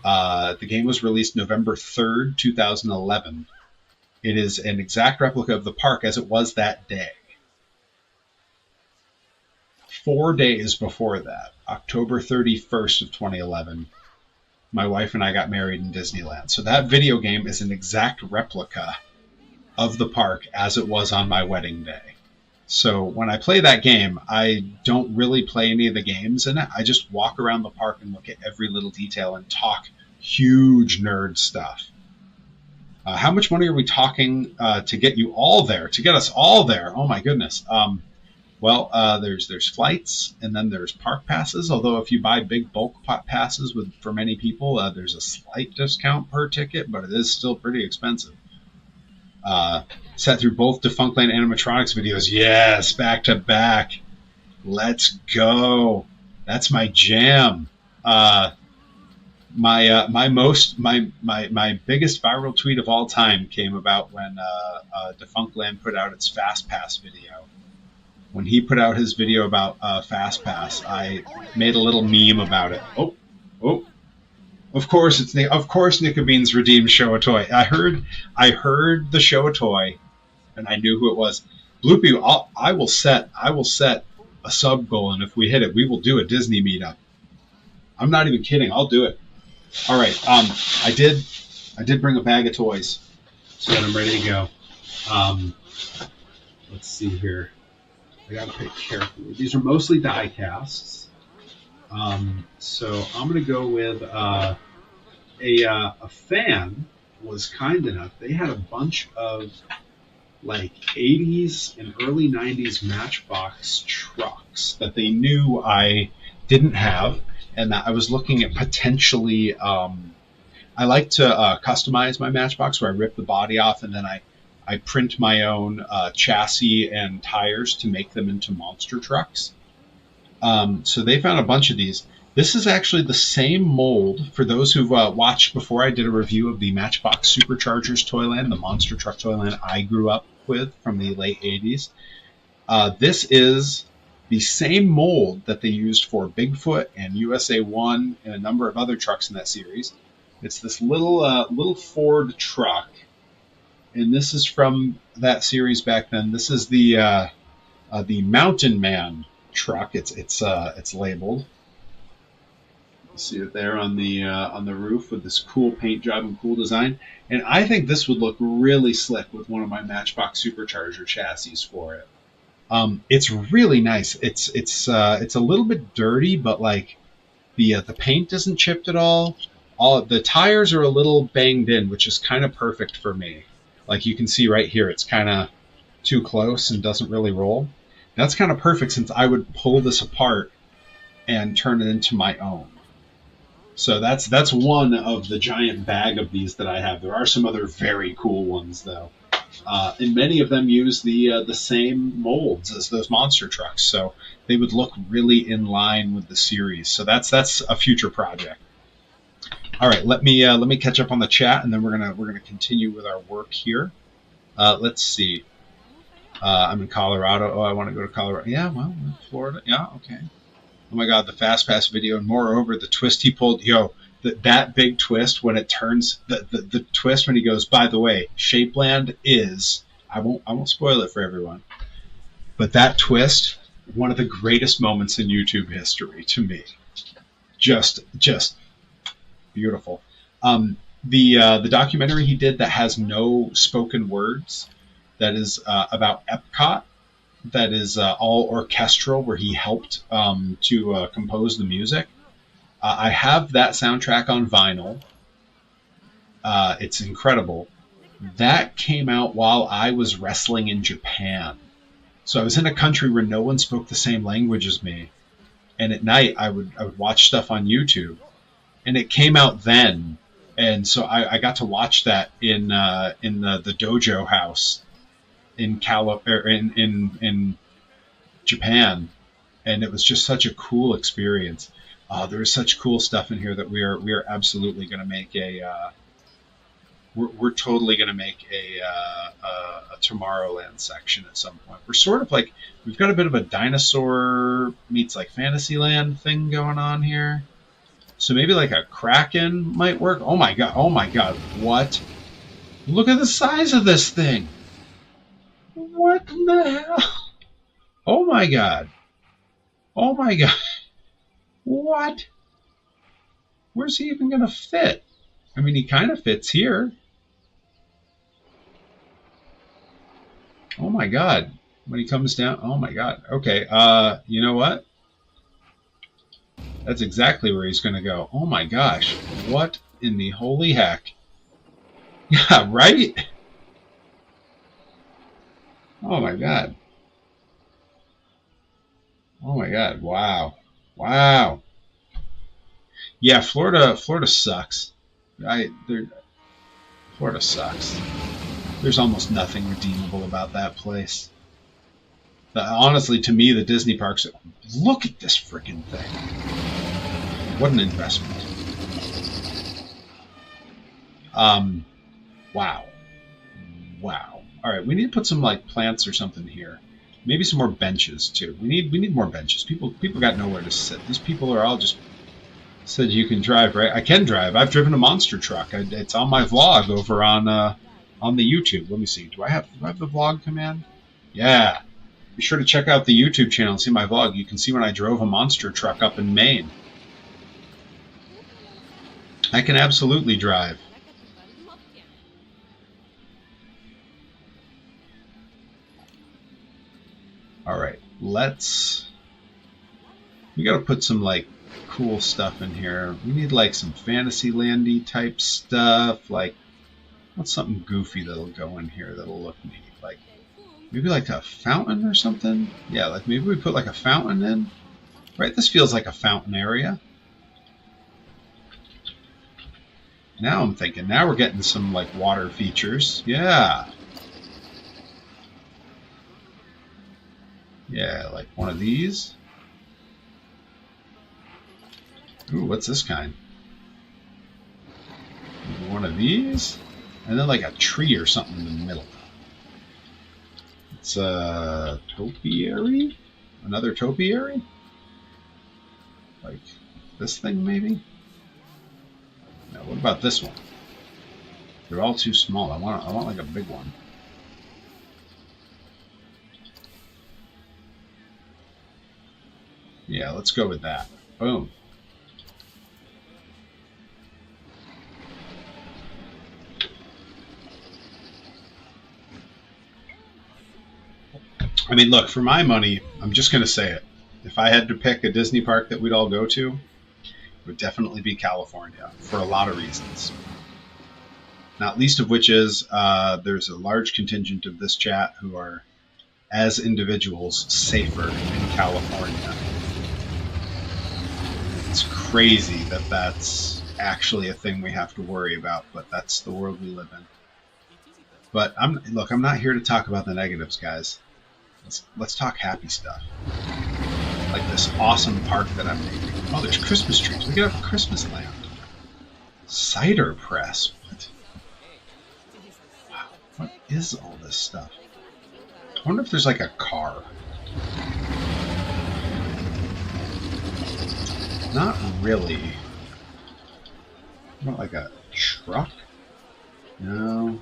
The game was released November 3rd, 2011. It is an exact replica of the park as it was that day. 4 days before that, October 31st of 2011, my wife and I got married in Disneyland. So that video game is an exact replica of the park as it was on my wedding day. So when I play that game, I don't really play any of the games in it. I just walk around the park and look at every little detail and talk huge nerd stuff. How much money are we talking to get you all there, to get us all there? Oh my goodness. There's flights, and then there's park passes. Although if you buy big bulk passes for many people, there's a slight discount per ticket, but it is still pretty expensive. Sat through both Defunctland animatronics videos. Yes, back to back. Let's go. That's my jam. My biggest viral tweet of all time came about when Defunctland put out its Fast Pass video. When he put out his video about Fast Pass, I made a little meme about it. Oh, of course Nickabeans redeemed Show a Toy. I heard the Show a Toy, and I knew who it was. Bloopy, I will set a sub goal, and if we hit it, we will do a Disney meetup. I'm not even kidding. I'll do it. All right. I did bring a bag of toys, so that I'm ready to go. Let's see here. I gotta pick carefully. These are mostly die casts. So I'm gonna go with a fan was kind enough. They had a bunch of like 80s and early 90s Matchbox trucks that they knew I didn't have, and that I was looking at potentially. I like to customize my Matchbox, where I rip the body off and then I I print my own chassis and tires to make them into monster trucks. So they found a bunch of these. This is actually the same mold. For those who've watched before, I did a review of the Matchbox Superchargers Toyland, the monster truck Toyland I grew up with from the late 80s. This is the same mold that they used for Bigfoot and USA 1 and a number of other trucks in that series. It's this little Ford truck, and this is from that series back then. This is the Mountain Man truck. It's labeled. You see it there on the roof with this cool paint job and cool design. And I think this would look really slick with one of my Matchbox Supercharger chassis for it. It's really nice. It's a little bit dirty, but like the paint isn't chipped at all. All the tires are a little banged in, which is kind of perfect for me. Like you can see right here, it's kind of too close and doesn't really roll. That's kind of perfect since I would pull this apart and turn it into my own. So that's one of the giant bag of these that I have. There are some other very cool ones though. And many of them use the same molds as those monster trucks, so they would look really in line with the series. So that's a future project. All right, let me catch up on the chat, and then we're gonna continue with our work here. Let's see. I'm in Colorado. Oh, I want to go to Colorado. Yeah, well, Florida. Yeah, okay. Oh my God, the Fast Pass video, and moreover, the twist he pulled. Yo, that big twist when it turns, the twist when he goes, by the way, Shapeland is, I won't spoil it for everyone, but that twist, one of the greatest moments in YouTube history to me. Just beautiful. The documentary he did that has no spoken words, that is about Epcot, that is all orchestral, where he helped to compose the music. I have that soundtrack on vinyl. It's incredible. That came out while I was wrestling in Japan. So I was in a country where no one spoke the same language as me. And at night I would watch stuff on YouTube. And it came out then. And so I got to watch that in the dojo house in Japan. And it was just such a cool experience. There is such cool stuff in here that we are absolutely going to make we're totally going to make a Tomorrowland section at some point. We're sort of like, we've got a bit of a dinosaur meets like Fantasyland thing going on here. So maybe like a Kraken might work. Oh my God, what? Look at the size of this thing. What in the hell? Oh my God. What? Where's he even going to fit? I mean, he kind of fits here. Oh my God. When he comes down, oh my God. Okay, you know what? That's exactly where he's going to go. Oh my gosh. What in the holy heck? Yeah, right? Oh my God. Oh my God. Wow. Wow. Yeah, Florida sucks. Florida sucks. There's almost nothing redeemable about that place. Honestly, to me, the Disney parks, look at this freaking thing. What an investment. Wow. Wow. All right, we need to put some like plants or something here. Maybe some more benches too. We need more benches. People got nowhere to sit. These people are all just said you can drive, right? I can drive. I've driven a monster truck. It's on my vlog over on the YouTube. Let me see. Do I have the vlog command? Yeah. Be sure to check out the YouTube channel and see my vlog. You can see when I drove a monster truck up in Maine. I can absolutely drive. All right, we got to put some like cool stuff in here. We need like some Fantasyland-y type stuff. Like, what's something goofy that'll go in here that'll look neat? Like, maybe like a fountain or something? Yeah, like maybe we put like a fountain in. Right, this feels like a fountain area. Now I'm thinking, now we're getting some like water features. Yeah. Yeah, like one of these. Ooh, what's this kind? Maybe one of these? And then like a tree or something in the middle. It's a topiary? Another topiary? Like this thing maybe? No, what about this one? They're all too small. I want like a big one. Yeah, let's go with that. Boom. I mean, look, for my money, I'm just going to say it. If I had to pick a Disney park that we'd all go to, it would definitely be California for a lot of reasons. Not least of which is there's a large contingent of this chat who are, as individuals, safer in California. It's crazy that that's actually a thing we have to worry about, but that's the world we live in. But I'm not here to talk about the negatives, guys. Let's talk happy stuff. Like this awesome park that I'm making. Oh, there's Christmas trees. We could have a Christmas land. Cider press. What? Wow. What is all this stuff? I wonder if there's like a car. Not really. Not like a truck? No.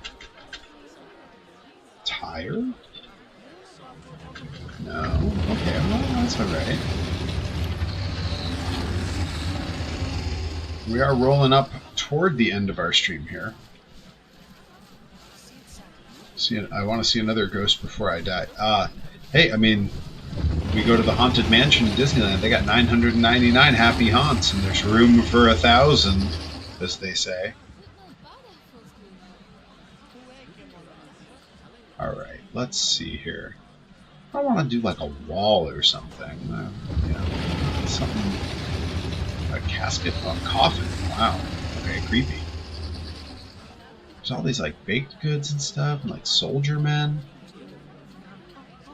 Tire? No. Okay, well, that's alright. We are rolling up toward the end of our stream here. I want to see another ghost before I die. Hey, I mean, we go to the Haunted Mansion in Disneyland. They got 999 happy haunts, and there's room for 1,000, as they say. Alright, let's see here. I want to do like a wall or something. Something. A casket? Oh, a coffin. Wow. Okay, creepy. There's all these like baked goods and stuff, and like soldier men.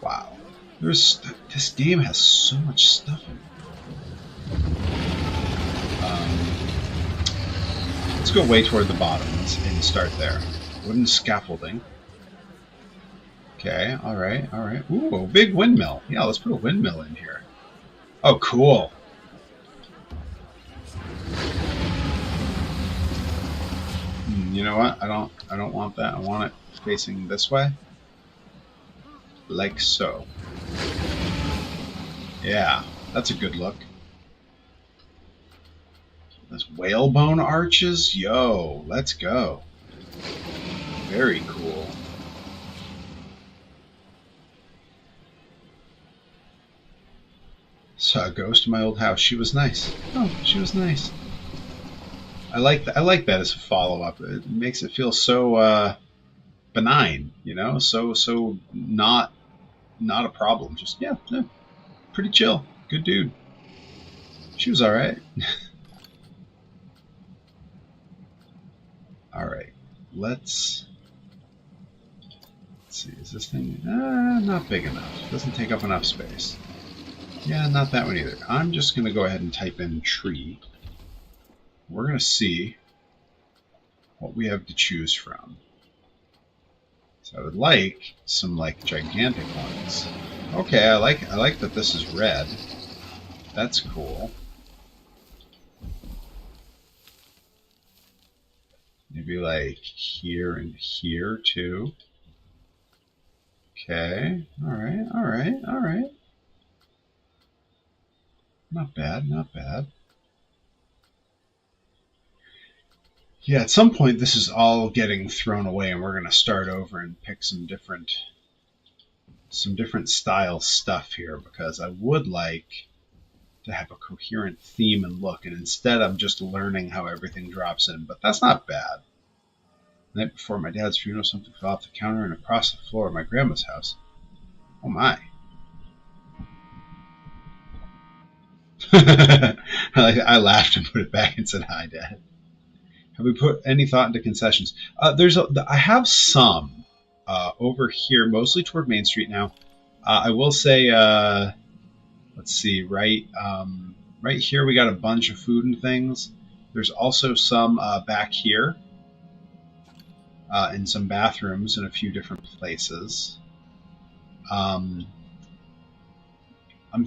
Wow. This game has so much stuff in it. Let's go way toward the bottom and start there. Wooden scaffolding. Okay, alright. Ooh, a big windmill. Yeah, let's put a windmill in here. Oh, cool. You know what? I don't want that. I want it facing this way. Like so. Yeah, that's a good look. Those whalebone arches? Yo, let's go. Very cool. Saw a ghost in my old house. She was nice. Oh, she was nice. I like that as a follow-up. It makes it feel so benign, you know, so not a problem. Just yeah, pretty chill. Good dude. She was all right. All right, let's see. Is this thing not big enough? Doesn't take up enough space. Yeah, not that one either. I'm just going to go ahead and type in tree. We're going to see what we have to choose from. So I would like some like gigantic ones. Okay, I like that this is red. That's cool. Maybe like here and here too. Okay. All right. Not bad. Yeah, at some point this is all getting thrown away and we're going to start over and pick some different style stuff here, because I would like to have a coherent theme and look, and instead I'm just learning how everything drops in, but that's not bad. The night before my dad's funeral, something fell off the counter and across the floor of my grandma's house. Oh my. I laughed and put it back and said, "Hi, Dad." Have we put any thought into concessions? I have some over here, mostly toward Main Street now. I will say, let's see, right here we got a bunch of food and things. There's also some back here in some bathrooms in a few different places. I'm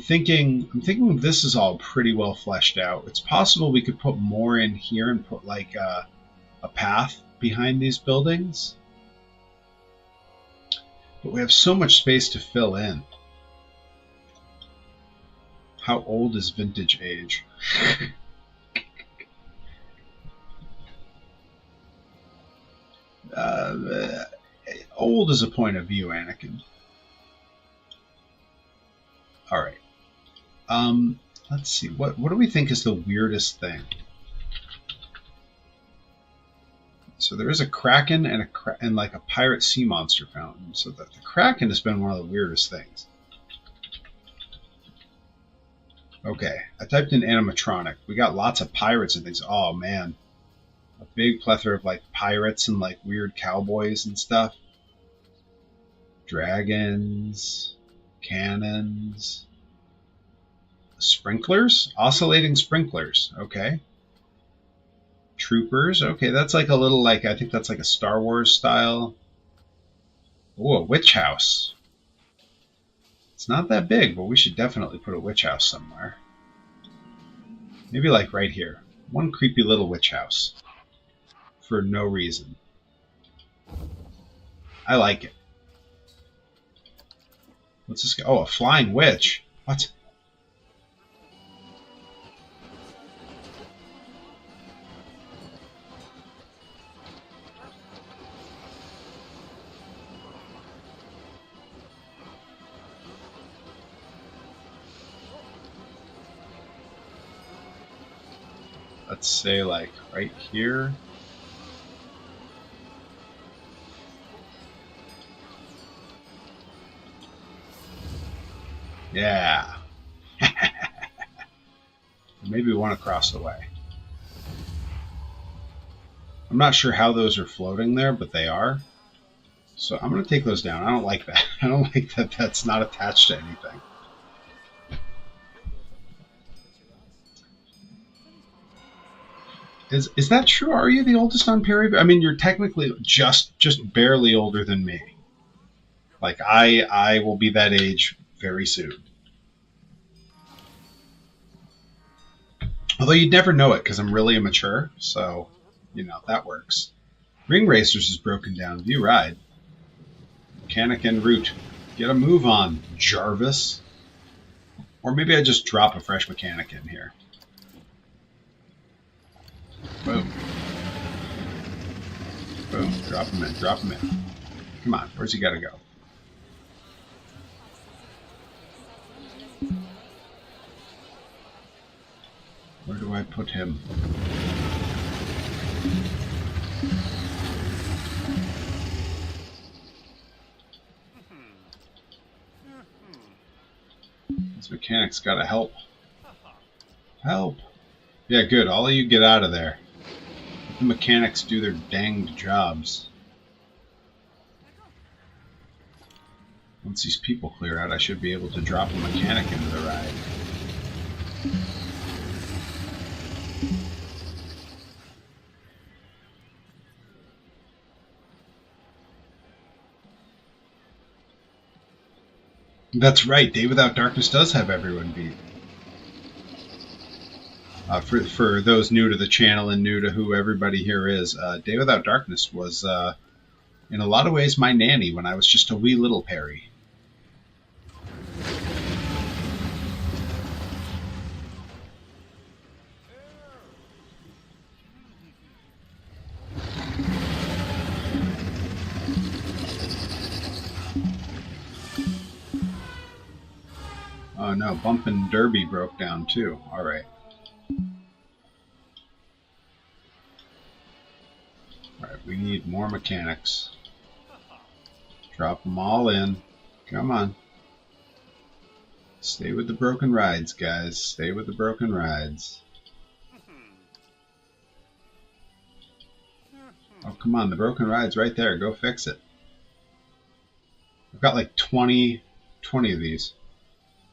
thinking this is all pretty well fleshed out. It's possible we could put more in here and put like a path behind these buildings. But we have so much space to fill in. How old is vintage age? Old is a point of view, Anakin. All right. Let's see. What do we think is the weirdest thing? So there is a kraken and like a pirate sea monster fountain. So the kraken has been one of the weirdest things. Okay, I typed in animatronic. We got lots of pirates and things. Oh man, a big plethora of like pirates and like weird cowboys and stuff. Dragons, cannons, sprinklers, oscillating sprinklers. Okay. Troopers. Okay, that's like a little like, I think that's like a Star Wars style. Oh, a witch house. It's not that big, but we should definitely put a witch house somewhere. Maybe like right here. One creepy little witch house. For no reason. I like it. What's this guy? Oh, a flying witch. What? Let's say like right here. Yeah. Maybe one across the way. I'm not sure how those are floating there, but they are. So I'm going to take those down. I don't like that. I don't like that that's not attached to anything. Is that true? Are you the oldest on Perry? I mean, you're technically just barely older than me. Like I will be that age very soon. Although you'd never know it because I'm really immature, so you know that works. Ring Racers is broken down. View ride. Mechanic en route. Get a move on, Jarvis. Or maybe I just drop a fresh mechanic in here. Boom. Boom. Drop him in. Drop him in. Come on. Where's he got to go? Where do I put him? This mechanic's got to help. Help. Yeah, good. All of you get out of there. Let the mechanics do their danged jobs. Once these people clear out, I should be able to drop a mechanic into the ride. That's right. Day Without Darkness does have everyone beat. For those new to the channel and new to who everybody here is, Day Without Darkness was, in a lot of ways, my nanny when I was just a wee little Perry. Oh no, Bumpin' Derby broke down too. Alright. Alright, we need more mechanics. Drop them all in. Come on. Stay with the broken rides, guys. Stay with the broken rides. Oh, come on. The broken ride's right there. Go fix it. I've got like 20 20 of these.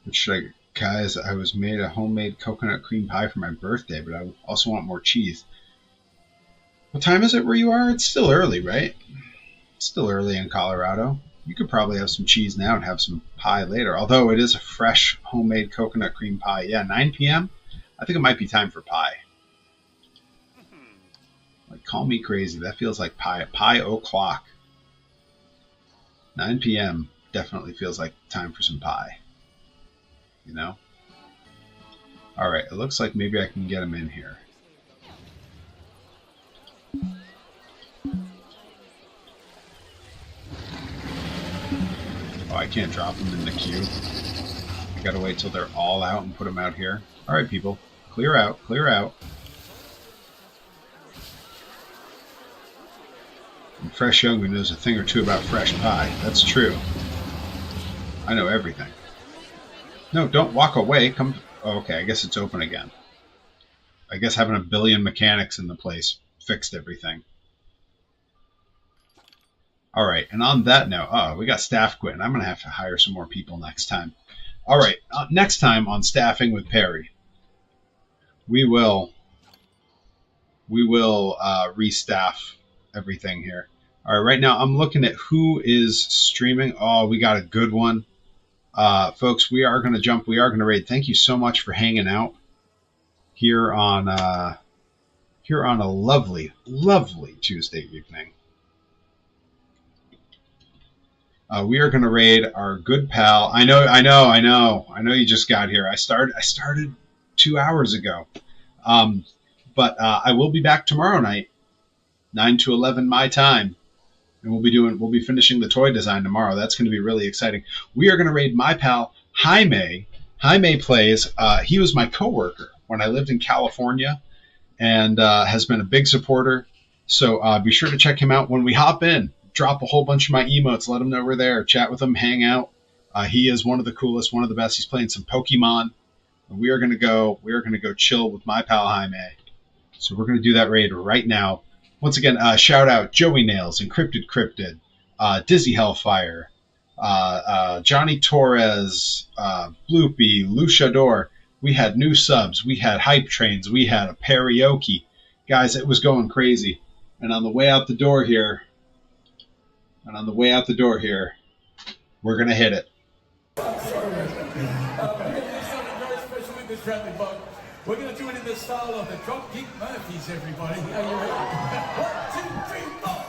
Which should I, guys, I was made a homemade coconut cream pie for my birthday, but I also want more cheese. What time is it where you are? It's still early, right? It's still early in Colorado. You could probably have some cheese now and have some pie later, although it is a fresh homemade coconut cream pie. Yeah, 9 p.m.? I think it might be time for pie. Like, call me crazy. That feels like pie o'clock. 9 p.m. definitely feels like time for some pie. You know? Alright, it looks like maybe I can get him in here. Oh, I can't drop them in the queue. I gotta wait till they're all out and put them out here. Alright, people. Clear out, clear out. And Fresh Youngman knows a thing or two about fresh pie. That's true. I know everything. No, don't walk away. Come. Oh, okay, I guess it's open again. I guess having a billion mechanics in the place fixed everything. All right, and on that note, we got staff quitting. I'm going to have to hire some more people next time. All right, next time on Staffing with Perry, we will restaff everything here. All right, right now I'm looking at who is streaming. Oh, we got a good one. Folks, we are going to jump. We are going to raid. Thank you so much for hanging out here on a lovely, lovely Tuesday evening. We are going to raid our good pal. I know you just got here. I started 2 hours ago. But I will be back tomorrow night, 9 to 11 my time. And we'll be finishing the toy design tomorrow. That's going to be really exciting. We are going to raid my pal Jaime. Jaime plays. He was my coworker when I lived in California, and has been a big supporter. So be sure to check him out when we hop in. Drop a whole bunch of my emotes. Let him know we're there. Chat with him. Hang out. He is one of the coolest, one of the best. He's playing some Pokemon. And we are going to go chill with my pal Jaime. So we're going to do that raid right now. Once again, shout out Joey Nails, Encrypted Cryptid, Dizzy Hellfire, Johnny Torres, Bloopy, Luchador. We had new subs. We had hype trains. We had a karaoke. Guys, it was going crazy. And on the way out the door here, we're going to hit it. We're going to do it in the style of the Drunk Geek Murphys, everybody. Are you ready? 1, 2, 3, 4.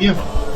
Yeah.